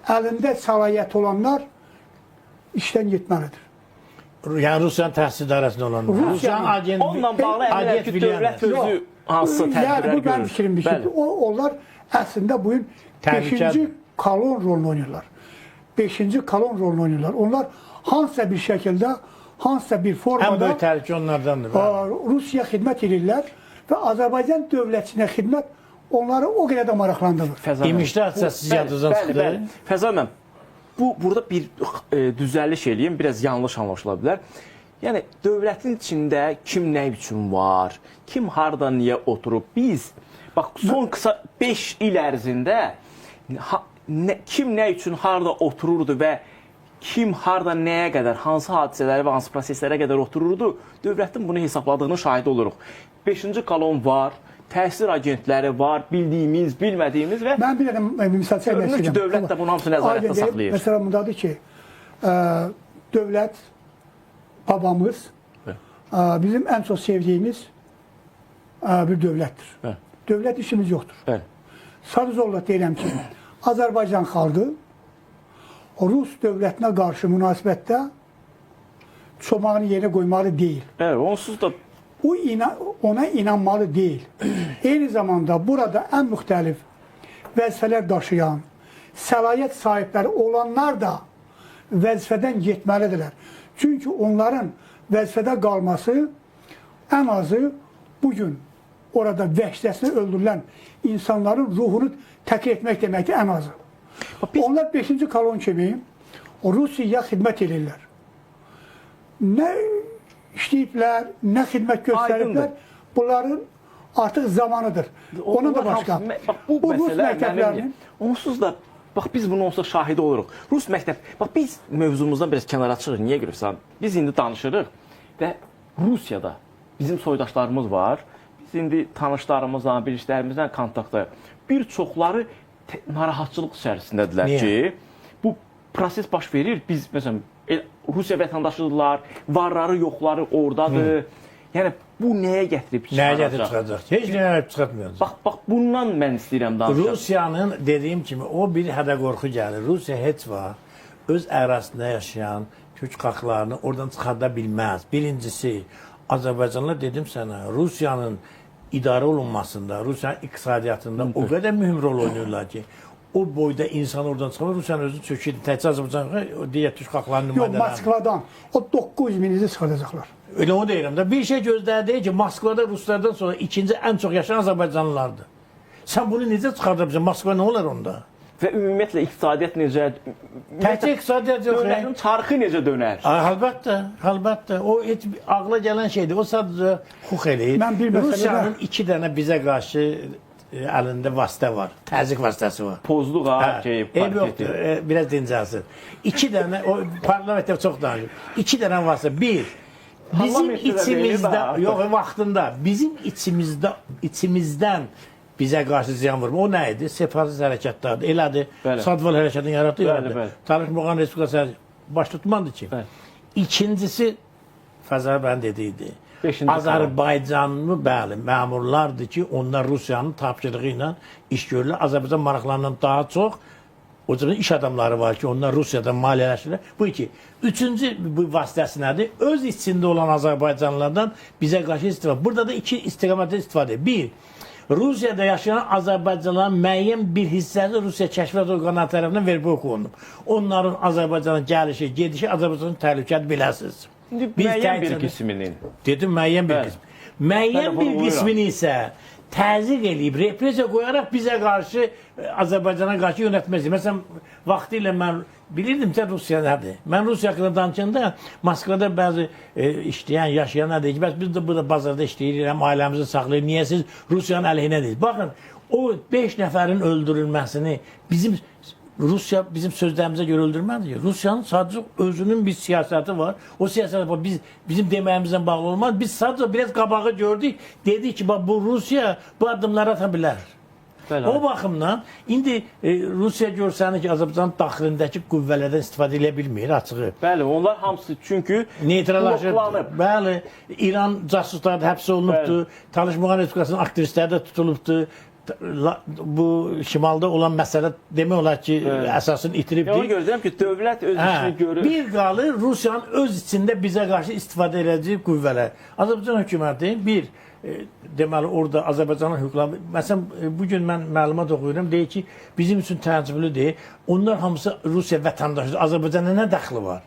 əlində səlahiyyət olanlar işdən getməlidir. Yəni Rusiyanın təhsil idarəsində olanlar. Rusiyanın agenti. Onunla bağlı əminəm ki, dövlət özü hansısa Yəni tədbirlər bu mənim görür. fikrimdir ki, onlar əslində bu gün Təhlükədir. 5-ci kolon rolunu oynayırlar. 5-ci kolon rolunu oynayırlar. Onlar hansısa bir şəkildə, hansısa bir Ən formada böyük təhlükə onlardandır. Rusiya xidmət edirlər və Azərbaycan dövlətinə xidmət onları o qədər də maraqlandırır. Fəza İmişlər siz yadınızdan çıxdı. Fəza müəllim, burada bir düzəliş eləyim, biraz yanlış anlaşıla bilər. Yəni, dövlətin içində kim nə üçün var, kim harada niyə oturub, biz, bax, son qısa 5 il ərzində kim nə üçün harada otururdu və kim harada nəyə qədər, hansı hadisələrə və hansı proseslərə qədər otururdu, dövlətin bunu hesabladığını şahid oluruq. 5-ci kolon var, təsir agentləri var, bildiyimiz, bilmədiyimiz və Mən bir dənə misal çəkmək görünür ki, dövlət də bunu hamısı nəzarətdə saxlayır. Məsələn, bundadır ki, dövlət, babamız, bizim ən çox sevdiyimiz bir dövlətdir. Bəli. Dövlət işimiz yoxdur. Bəli. Sadəcə olaraq deyirəm ki, Azərbaycan xalqı Rus dövlətinə qarşı münasibətdə çomağını yerə qoymalı deyil. Bəli, onsuz da Ona inanmalı deyil. Eyni zamanda burada ən müxtəlif vəzifələr daşıyan, səlahiyyət sahibləri olanlar da vəzifədən getməlidirlər. Çünki onların vəzifədə qalması ən azı bugün orada vəhşicəsinə öldürülən insanların ruhunu təkrar etmək deməkdir ən azı. Onlar 5-ci kolon kimi Rusiyaya xidmət edirlər. Nə işləyiblər, nə xidmət göstəriblər, bunların artıq zamanıdır. Onun da başqa. Bu Rus məsələ məktəblərinin onsuz da, bax biz bunun onsuz da şahidi oluruq. Rus məktəb, bax biz mövzumuzdan biraz kənara çıxırıq. Niyə görürsən? Biz indi danışırıq və Rusiyada bizim soydaşlarımız var. Biz indi tanışlarımızla, bilişlərimizlə kontaktdayıq. Bir çoxları narahatçılıq içərisindədirlər ki, bu proses baş verir. Biz, məsələn, Rusiya vətəndaşıdırlar, varları, yoxları oradadır. Yəni, bu nəyə gətirib çıxaracaq? Nəyə gətirib çıxacaq? Heç nəyə gətirib çıxartmayacaq. Bax, bundan mən istəyirəm danışaq. Rusiyanın, dediyim kimi, o bir hədə-qorxu gəlir. Rusiya heç vaxt öz ərazisində yaşayan türk xalqlarını oradan çıxarda bilməz. Birincisi, Azərbaycanlar dedim sənə, Rusiyanın idarə olunmasında, Rusiyanın iqtisadiyyatında o qədər mühüm rol oynayırlar ki, o boyda insan oradan çıxır, Rusiyanın özü çökür, təkcə Azərbaycan, digər türk xalqlarının yox, nümayəndələri. Moskvadan o 900 binizi çıxardacaqlar. Elə onu deyirəm də. Bir şey gözləyir ki, Moskvada Ruslardan sonra ikinci ən çox yaşayan Azərbaycanlılardır. Sən bunu necə çıxarda bilirsən? Moskva nə olar onda? Və ümumiyyətlə iqtisadiyyat necə? Təkcə iqtisadiyyat yox. Dövlətin çarxı necə dönər? Əlbəttə, əlbəttə. O heç ağla gələn şeydir. O sadəcə hüquq eləyir. Mən bir məsələdə- Rusiyanın 2 dənə bizə qarşı əlində vasitə var. Təzyiq vasitəsi var. Pozluq ha, Eyb yoxdur. Biraz dincəlsin. 2 dənə, o parlamentdə çox danışır. 2 dənə vasitə. Bir, bizim Parlamentdə də içimizdə, deyil də, yox, vaxtında bizim içimizdən bizə qarşı ziyan vurma. O nə idi? Separatist hərəkətlərdir. Elədir. Bəli. Sadval hərəkətini yaratdı. Bəli, bəli. Tarix Muğan Respublikası baş tutmadı ki. Bəli. İkincisi, Fəzər bəndə dediydi. 5-ci Azərbaycanlı, bəli, məmurlardır ki, onlar Rusiyanın tapşırığı ilə iş görürlər. Azərbaycan maraqlarından daha çox o cürə iş adamları var ki, onlar Rusiyadan maliyyələşirlər. Bu iki. Üçüncü bu vasitəsi nədir? Öz içində olan Azərbaycanlılardan bizə qarşı istifadə. Burada da 2 istiqamətdə istifadə edir. Bir, Rusiyada yaşayan Azərbaycanlıların müəyyən bir hissəsi Rusiya kəşfiyyat orqanları tərəfindən verib olunub. Onların Azərbaycana gəlişi, gedişi Azərbaycanın təhlükəli biləsiniz. İndi Biz müəyyən bir təkcə- qisminin. Dedim müəyyən bir Bəli. qism. Müəyyən Bəli, bir bunu qismini isə təzyiq eləyib, repressiya qoyaraq bizə qarşı, Azərbaycana qarşı yönətməzdir. Məsələn, vaxtilə mən bilirdim ki, Rusiya nədir. Mən Rusiya haqqında danışanda Moskvada bəzi işləyən, yaşayan nədir ki, biz də burada bazarda işləyirik, həm ailəmizi saxlayır. Niyə siz Rusiyanın əleyhinədir? Baxın, o 5 nəfərin öldürülməsini Rusiya bizim sözlərimizə görə öldürmədi. Rusiyanın sadəcə özünün bir siyasəti var. O siyasət bizim deməyimizlə bağlı olmaz. Biz sadəcə biraz qabağı gördük. Dedik ki, bu Rusiya bu addımları ata bilər. Bəli, O baxımdan indi Rusiya görsənir ki, Azərbaycan daxilindəki qüvvələrdən istifadə edə bilmir açığı. Bəli, onlar hamısı çünki Neytrallaşıb. bloklanıb. Bəli, İran casusları da həbs olunubdu. Talış Muğan Respublikasının aktivistləri də tutulubdu. Bu şimalda olan məsələ demək olar ki, əsasını Ona itiribdir. görə deyirəm ki, dövlət öz işini görür. Bir qalır Rusiyanın öz içində bizə qarşı istifadə edəcəyi qüvvələr. Azərbaycan hökuməti deməli orada Azərbaycanın hüquqları, məsələn bu gün mən məlumat oxuyuram, deyir ki, bizim üçün təəccüblüdür. Onlar hamısı Rusiya vətəndaşıdır. Azərbaycana nə dəxli var?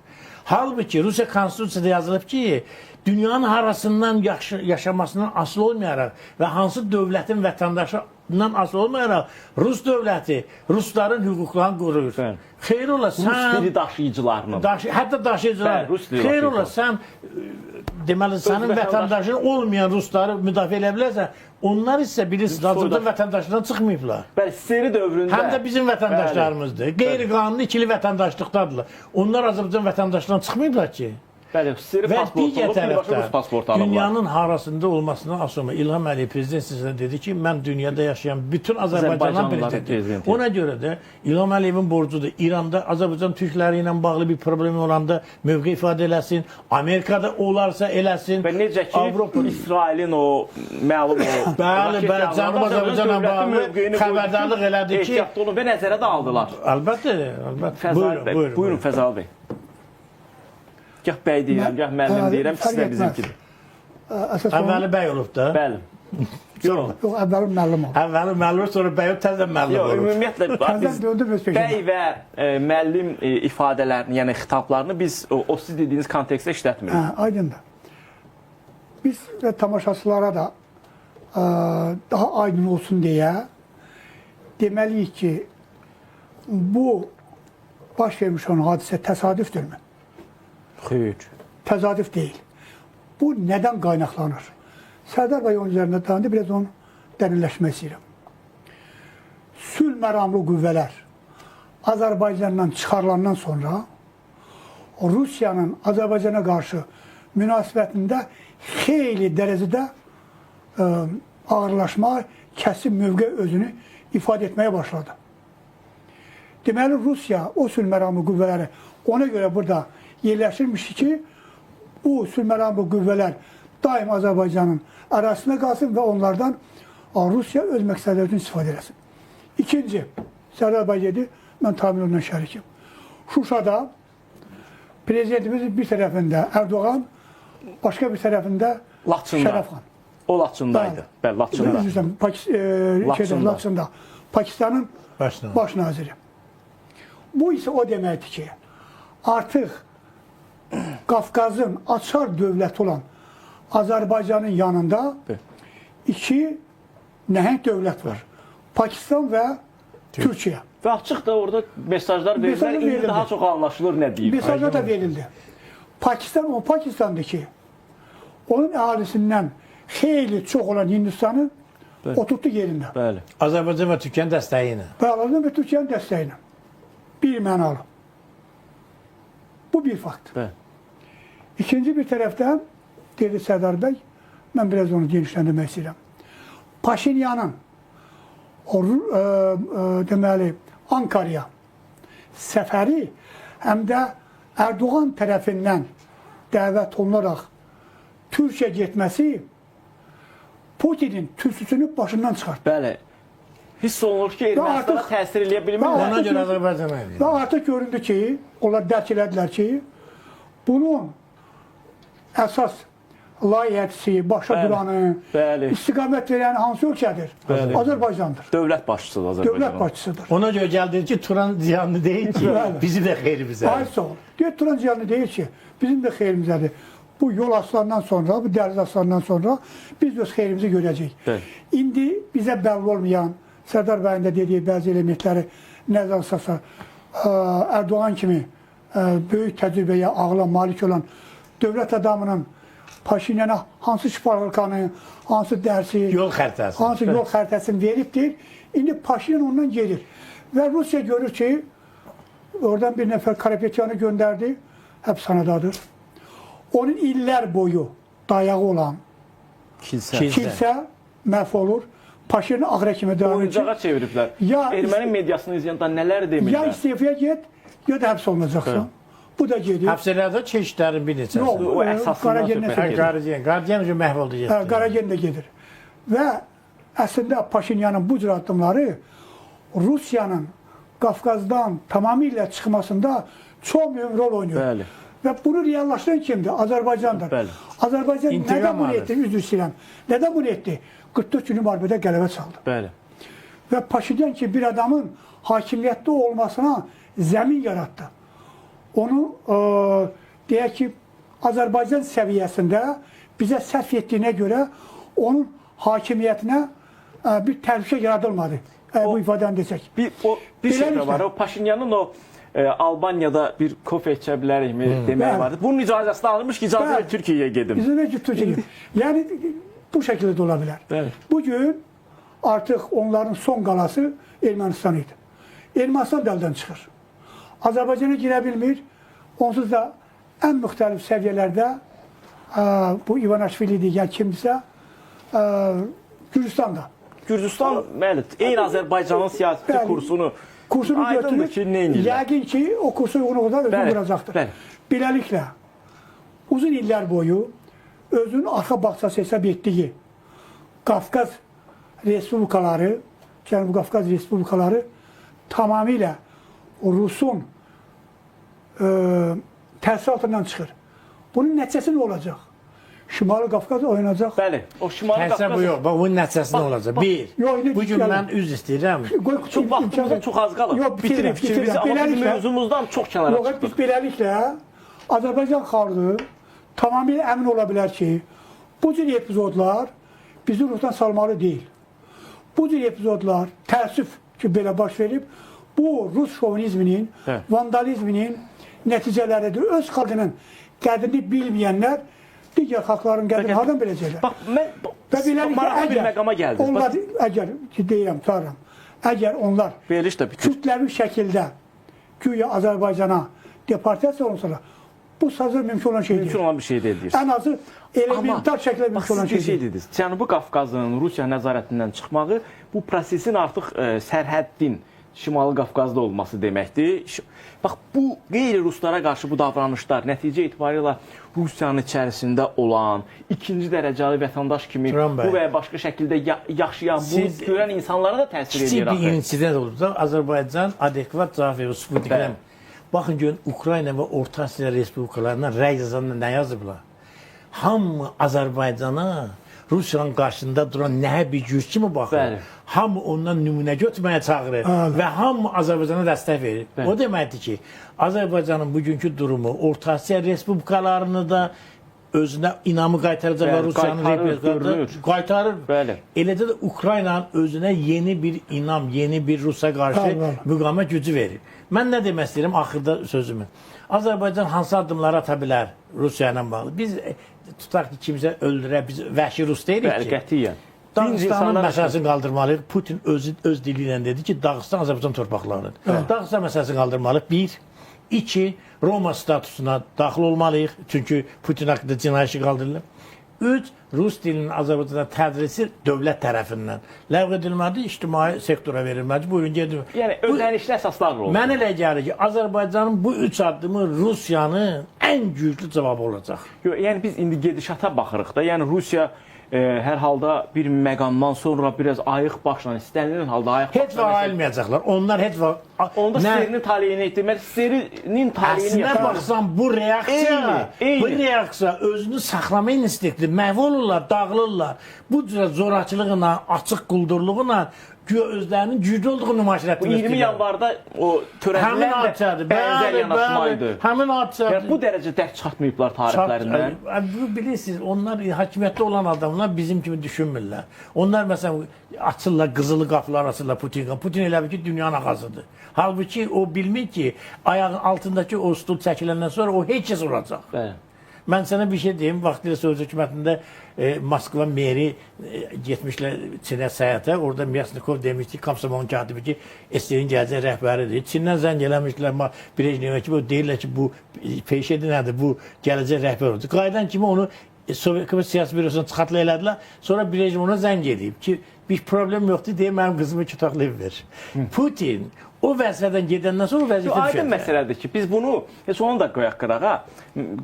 Halbuki Rusiya konstitusiyasında yazılıb ki, dünyanın harasından yaşamasından asılı olmayaraq və hansı dövlətin vətəndaşından asılı olmayaraq Rus dövləti Rusların hüquqlarını qoruyur. Bəli. Xeyr ola Rus sən dili daşıyıcılarının. hətta daşıyıcılar. Bəli, Rus dili Xeyr ola daşıyıcılar. sən deməli sənin vətəndaşın olmayan Rusları müdafiə edə bilərsən. Onlar isə bilirsiniz, Azərbaycan vətəndaşlığından çıxmayıblar. Bəli, seri dövründə. Həm də bizim vətəndaşlarımızdır. Qeyri-qanuni ikili vətəndaşlıqdadırlar. Onlar Azərbaycan vətəndaşlığından çıxmayıblar ki. Bəli, seri Və pasport digər olub, birbaşa Rus pasportu tərəfdən alıblar. dünyanın harasında olmasından asılı İlham Əliyev prezident seçilində dedi ki, mən dünyada yaşayan bütün Azərbaycandan Azərbaycanlıların prezidentim. prezidenti. Ona görə də İlham Əliyevin borcudur. İranda Azərbaycan türkləri ilə bağlı bir problem olanda mövqe ifadə eləsin. Amerikada olarsa eləsin. Və necə ki, Avropa İsrailin o məlum o Bəli, bəli, Cənub Azərbaycanla bağlı xəbərdarlıq elədi ki, ehtiyatlı olun və nəzərə də aldılar. əlbəttə, əlbəttə. Fəzal bəy, buyurun Fəzal bəy. Gah bəy deyirəm, gah müəllim deyirəm, siz də bizimkidir. Əsas Əvvəli bəy olub da. Bəli. Yox, yox, əvvəl müəllim oldu. Əvvəli müəllim, sonra bəy olub, təzə müəllim yox, olub. ümumiyyətlə Təzədən biz döndüm öz bəy peşəmə. və müəllim ifadələrini, yəni xitablarını biz o siz dediyiniz kontekstdə işlətmirik. Aydındır. Biz və tamaşaçılara da daha aydın olsun deyə deməliyik ki, bu baş vermiş olan hadisə təsadüfdürmü? Xeyr. Təsadüf deyil. Bu nədən qaynaqlanır? Sərdar bəy onun üzərində dayandı, biraz onu dərinləşmək istəyirəm. Sülh məramlı qüvvələr Azərbaycandan çıxarılandan sonra Rusiyanın Azərbaycana qarşı münasibətində xeyli dərəcədə ağırlaşma, kəsim mövqe özünü ifadə etməyə başladı. Deməli, Rusiya o sülh məramlı qüvvələri ona görə burada yerləşdirmişdi ki, bu sülh məramlı qüvvələr daim Azərbaycanın ərazisində qalsın və onlardan Rusiya öz məqsədləri üçün istifadə eləsin. İkinci, Sərdar bəy dedi, mən təmin olunan şərikim. Şuşada prezidentimiz bir tərəfində Erdoğan, başqa bir tərəfində Laçında. Şərəf xan. O Laçındaydı. Bəli, Laçında. Üzrəm, Laçında. Pakistanın Başla. baş naziri. Bu isə o deməkdir ki, artıq Qafqazın açar dövləti olan Azərbaycanın yanında iki nəhəng dövlət var. Pakistan və Türkiyə. Və açıq da orada mesajlar verilirlər, Mesajlar indi verildi. daha çox anlaşılır nə deyib. Mesajlar da verildi. Pakistan o Pakistandır ki, onun əhalisindən xeyli çox olan Hindistanı oturtdu yerində. Bəli. Azərbaycan və Türkiyənin dəstəyi ilə. Azərbaycan və Türkiyənin dəstəyi ilə. Bir mənalı. Bu bir fakt. Bəli. İkinci bir tərəfdən, dedi Sərdar bəy, mən biraz onu genişləndirmək istəyirəm. Paşinyanın deməli, Ankara'ya səfəri həm də Erdoğan tərəfindən dəvət olunaraq Türkiyə getməsi Putinin tüsüsünü başından çıxartdı. Bəli. Hiss olunur ki, Ermənistana təsir eləyə bilmirlər. Ona görə Azərbaycana Və edir. artıq göründü ki, onlar dərk elədilər ki, bunun əsas layihəçisi, başa Bəli, duranı, bəli. istiqamət verən hansı ölkədir? Bəli. Azərbaycandır. Dövlət başçısıdır Azərbaycanın. Dövlət başçısıdır. Ona görə gəldi ki, Turan ziyanlı deyil ki, Bəli. bizi də xeyrimizə. Hayır sağ ol. Deyir, Turan Cihanlı deyir ki, bizim də xeyrimizədir. Bu yol aslandan sonra, bu dərz aslandan sonra biz öz xeyrimizi görəcəyik. Bəli. İndi bizə bəlli olmayan, Sərdar bəyin də dediyi bəzi elementləri nəzər alsaqsa, Erdoğan kimi böyük təcrübəyə, ağla malik olan dövlət adamının Paşinyana hansı şifalarkanı, hansı dərsi, Yol xəritəsi. hansı yol xəritəsini veribdir. İndi Paşinyan ondan gedir. Və Rusiya görür ki, oradan bir nəfər Karapetyanı göndərdi, həbsxanadadır. Onun illər boyu dayağı olan Kilsə. Kilsə. kilsə məhv olur. Paşinyanı axıra kimi devam edecek. Oyuncağa çeviriblər. Ya Erməni mediasını izləyəndə nələr Ya demirlər. istifaya get, ya da həbs olunacaqsan. Bu da gedir. Həbsələrdə çeşitlərin bir neçəsi. Yox, O əsasından Qaragen söhbət nəsə gedir. gedir. Qardiyan məhv oldu getdi. Qaragen də gedir. Və əslində Paşinyanın bu cür addımları Rusiyanın Qafqazdan tamamilə çıxmasında çox mühüm rol oynayır. Bəli. Və bunu reallaşdıran kimdir? Azərbaycandır. Bəli. Azərbaycan İntiqam nədən bunu alır. etdi? Üzr istəyirəm. Nədən bunu etdi? 44 günlük müharibədə qələbə çaldı. Bəli. Və Paşinyan ki bir adamın hakimiyyətdə olmasına zəmin yarattı. Onu deyək ki Azərbaycan səviyyəsində bizə sərf etdiyinə görə onun hakimiyyətinə bir təhlükə yaradılmadı. Bu ifadəni desək. Bir şey də Beləliklə. var. O Paşinyanın o Albaniyada bir kofe içə bilərikmi deməyi Bəli. vardı. Bunun icazəsini almış ki, icazə ver Bəli. Türkiyəyə gedim. Bizim də Türkiyə. Yəni bu şəkildə də ola bilər. Bəli. Bugün artıq onların son qalası Ermənistan idi. Ermənistan da əldən çıxır. Azərbaycana girə bilmir. Onsuz da ən müxtəlif səviyyələrdə bu İvanişvili deyən kimdirsə Gürcüstanda. Gürcüstan bəli, eyni Azərbaycanın siyasi Bəli. kursunu aydındır götürüb, ki, nə edirlər? yəqin ki, o kursu uyğunluqda özünü Bəli, quracaqdır. bəli. Beləliklə, uzun illər boyu özünün arxa bağçası hesab etdiyi Qafqaz Respublikaları, Cənubi Qafqaz Respublikaları tamamilə Rusun təsir altından çıxır. Bunun nəticəsi nə olacaq? Şimali Qafqaz oynayacaq. Bəli, o Şimali Təsir bu Qafqaz yox. Bax, bunun nəticəsi nə olacaq? Bir, Yox, indi bu gün gəlin. mən üzr istəyirəm. çox vaxtımızın çox az qalır. Yox, Bitirib fikrimizi, amma biz Beləliklə- mövzumuzdan çox kənara Yox, biz çıxdıq. beləliklə Azərbaycan xalqı tamamilə əmin ola bilər ki, bu cür epizodlar bizi ruhdan salmalı deyil. Bu cür epizodlar təəssüf ki, belə baş verib, bu Rus şovinizminin, Hə. vandalizminin nəticələridir. Öz xalqının qədrini bilməyənlər digər xalqların qədrini hardan biləcəklər? Bax, mən Və beləliklə, maraqlı bir məqama gəldiniz. onlar, Bax, əgər ki, deyirəm, tutarım, əgər onlar veriliş də bitir. kütləvi şəkildə güya Azərbaycana deportasiya olunsalar, bu sadəcə mümkün olan şey Mümkün deyil. olan bir şey deyil deyirsən. Ən azı elementar şəkildə bax, mümkün olan siz bir şey şey deyil. dediniz. Cənubi Qafqazın Rusiya nəzarətindən çıxmağı bu prosesin artıq sərhəddin Şimali Qafqazda olması deməkdir. Bax, bu qeyri-ruslara qarşı bu davranışlar nəticə etibarilə Rusiyanın içərisində olan ikinci dərəcəli vətəndaş kimi Turan bəy. bu və ya başqa şəkildə yaşayan, bunu Siz- görən insanlara da təsir Kiçik edir bir axı. insident oldu da Azərbaycan adekvat cavab verir Sputniklə. Bəli. Baxın görün Ukrayna və Orta Asiya respublikalarından rəy yazanda nə yazıblar? Hamı Azərbaycana Rusiyanın qarşısında duran nə bir güc kimi baxır. Bəli. Hamı ondan nümunə götürməyə çağırır və hamı Azərbaycana dəstək verir. Bəli. O deməkdir ki, Azərbaycanın bugünkü durumu Orta Asiya respublikalarını da özünə inamı qaytaracaq və Bəli, Rusiyanın qaytarır, repressiyasını görünür. qaytarır. Bəli. Eləcə də Ukraynanın özünə yeni bir inam, yeni bir Rusa qarşı Bəli. müqavimət gücü verir. Mən nə demək istəyirəm axırda sözümü? Azərbaycan hansı addımlar ata bilər Rusiya ilə bağlı? Biz tutaq ki, kimsə öldürə, biz vəhşi Rus deyirik Bəli, ki. qətiyyən. Dağıstanın insanlar- məsələsini qaldırmalıyıq. Putin öz dili ilə dedi ki, Dağıstan Azərbaycan torpaqlarıdır. Dağıstan məsələsini qaldırmalıyıq. Bir. İki, Roma statusuna daxil olmalıyıq. Çünki Putin haqqında cinayət işi qaldırılır. Üç, Rus dilinin Azərbaycanda tədrisi dövlət tərəfindən ləğv edilməli, ictimai sektora verilməli. Buyurun gedin. Yəni ödənişli əsaslarla olsun. Mənə elə gəlir ki, Azərbaycanın bu üç addımı Rusiyanın ən güclü cavabı olacaq. Yox, yəni biz indi gedişata baxırıq da. Yəni Rusiya hər halda bir məqamdan sonra biraz ayıq başla istənilən halda ayıq Heç vaxt ayılmayacaqlar. Onlar heç vaxt onda serinin taleyini etdirmək, serinin taleyini Əslinə yaşamaq. baxsan bu reaksiya, Eyni. bu reaksiya özünü saxlama instinkti, məhv olurlar, dağılırlar. Bu cür zorakılıqla, açıq quldurluğuna güya özlərinin güclü olduğunu nümayiş Bu etdirmək 20 yanvarda o Həmin törədilən hadisədir. də bənzər yanaşmaydı. Həmin hadisədir. Yəni bu dərəcə dərk çıxartmayıblar tarixlərindən. Bu bilirsiniz, onlar hakimiyyətdə olan adamlar bizim kimi düşünmürlər. Onlar məsələn açırlar, qızılı qapılar açırlar Putinə. Putin elə bil ki, dünyanın ağasıdır. Halbuki o bilmir ki, ayağın altındakı o stul çəkiləndən sonra o heç kəs olacaq. Bəli. Mən sənə bir şey deyim, vaxtilə Sovet hökumətində Moskva meri getmişlər Çinə səyahətə. Orada Myasnikov demişdi, Komsomolun katibi ki, SSR-in gələcək rəhbəridir. Çindən zəng eləmişdilər Brejnevə ki, deyirlər ki, bu peşədə nədir, bu gələcək rəhbər olacaq. Qayıdan kimi onu Sovet Kıbrıs Siyasi Bürosunu çıxartla elədilər. Sonra bir rejim ona zəng edib ki, bir problem yoxdur deyə mənim qızımı tutuklayıb ver. Putin o vəzifədən gedəndən sonra o vəzifə Aydın məsələdir ki, biz bunu heç onu da qoyaq qırağa.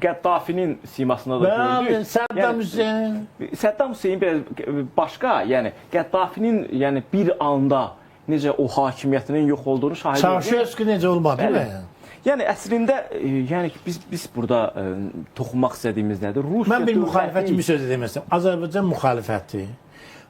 Qəddafinin simasında da Bəli, gördük. Səddam Hüseyn. Səddam Hüseyn biraz başqa, yəni Qəddafinin yəni bir anda necə o hakimiyyətinin yox olduğunu şahid olduk. Çavuşesku necə olmadı Bəli. mı? Yəni əslində yəni ki, biz burada toxunmaq istədiyimiz nədir? Rusiya Mən bir dövləti- müxalifət kimi söz edəməsəm. Azərbaycan müxalifəti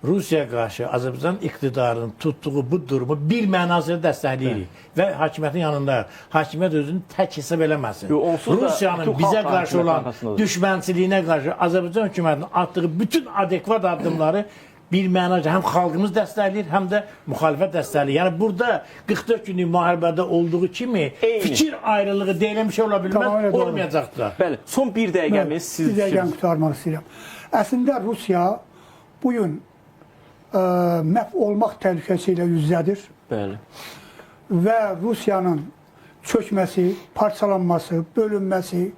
Rusiya qarşı Azərbaycan iqtidarının tutduğu bu durumu bir mənasıyla dəstəkləyirik və hakimiyyətin yanında hakimiyyət özünü tək hesab eləməsin. Yo, onsuz da Rusiyanın bütün bizə xalq qarşı olan hakimiyyəti düşmənçiliyinə qarşı Azərbaycan hökumətinin atdığı bütün adekvat addımları bir mənada həm xalqımız dəstəkləyir, həm də müxalifət dəstəkləyir. Yəni burada 44 günlük müharibədə olduğu kimi Eyni. fikir ayrılığı deyilən bir şey ola Tamamilə bilməz, doğru. olmayacaq da. Bəli, son bir dəqiqəmiz siz Bir dəqiqəni qurtarmaq istəyirəm. Əslində Rusiya bu gün məhv olmaq təhlükəsi ilə üz-üzədir Bəli. və Rusiyanın çökməsi, parçalanması, bölünməsi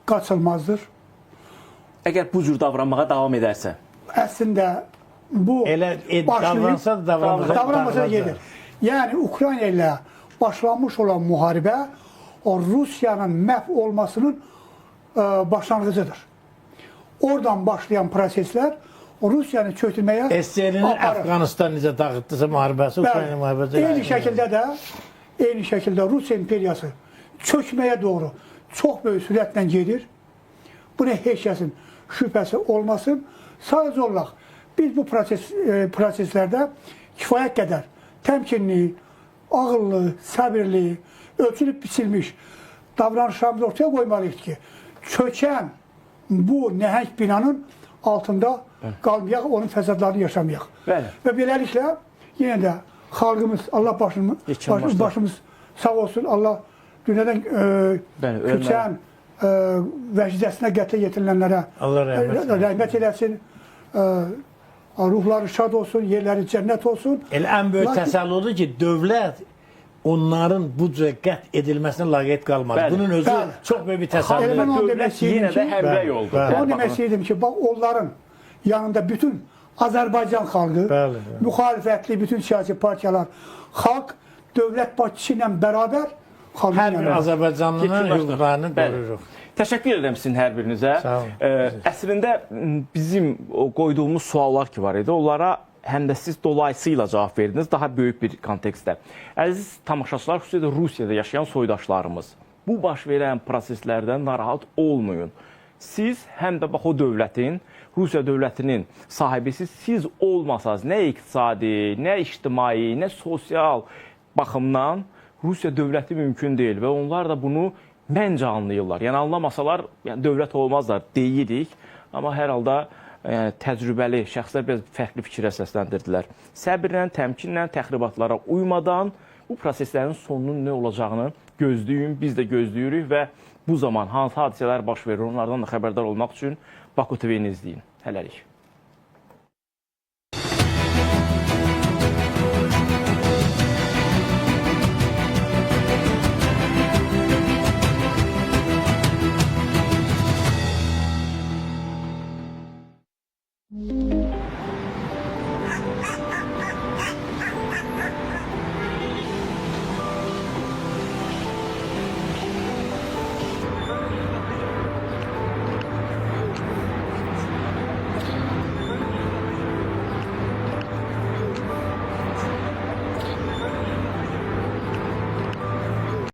qaçılmazdır. Əgər bu cür davranmağa davam edərsə, Əslində bu Elə davransa da davranmasa gedir. Yəni Ukrayna ilə başlanmış olan müharibə o Rusiyanın məhv olmasının başlanğıcıdır. Oradan başlayan proseslər o Rusiyanı çökürməyə SSR-nin aparır. Əfqanistan necə dağıtdısa müharibəsi, Ukrayna müharibəsi. Eyni şəkildə Rusiya imperiyası çökməyə doğru çox böyük sürətlə gedir. Buna heç kəsin şübhəsi olmasın. Sadəcə olaraq biz bu proseslərdə kifayət qədər təmkinli, ağıllı, səbirli, ölçülüb biçilmiş davranışlarımızı ortaya qoymalıyıq ki, çökən bu nəhəng binanın altında qalmayaq, onun fəsadlarını yaşamayaq. Bəli. Və beləliklə yenə də xalqımız, Allah başımız sağ olsun, Allah dünyadan köçən vəcdəsinə qətlə yetirilənlərə Allah rəhmət eləsin, ruhları şad olsun, yerləri cənnət olsun. Elə ən böyük təsəlli odur ki, dövlət onların bu cür qət edilməsinə laqeyd qalmadı. Bəli. Bunun özü Bəli. çox böyük bir Elə təsəlli. mən onu dövlət demək istəyirdim yenə də ki, həmrəy oldu. Bəli. onu demək istəyirdim ki, bax onların yanında bütün Azərbaycan xalqı, Bəli, bəli. müxalifətli bütün siyasi partiyalar, xalq dövlət başçısı ilə bərabər xalqın Hər bir yanında. Azərbaycanlının Yekunlaşdıq. hüquqlarını Bəli. qoruruq. Təşəkkür edirəm sizin hər birinizə. Sağ olun. Əslində bizim o qoyduğumuz suallar ki var idi, onlara həm də siz dolayısıyla cavab verdiniz daha böyük bir kontekstdə. Əziz tamaşaçılar, xüsusilə Rusiyada yaşayan soydaşlarımız, bu baş verən proseslərdən narahat olmayın. Siz həm də bax o dövlətin, Rusiya dövlətinin sahibisi siz olmasanız, nə iqtisadi, nə ictimai, nə sosial baxımdan Rusiya dövləti mümkün deyil və onlar da bunu məncə anlayırlar. Yəni anlamasalar dövlət olmazlar deyirik, amma hər halda təcrübəli şəxslər biraz fərqli fikrə səsləndirdilər. Səbirlə, təmkinlə, təxribatlara uymadan bu proseslərin sonunun nə olacağını gözləyin, biz də gözləyirik və bu zaman hansı hadisələr baş verir, onlardan da xəbərdar olmaq üçün Baku TV-ni izləyin. Hələlik.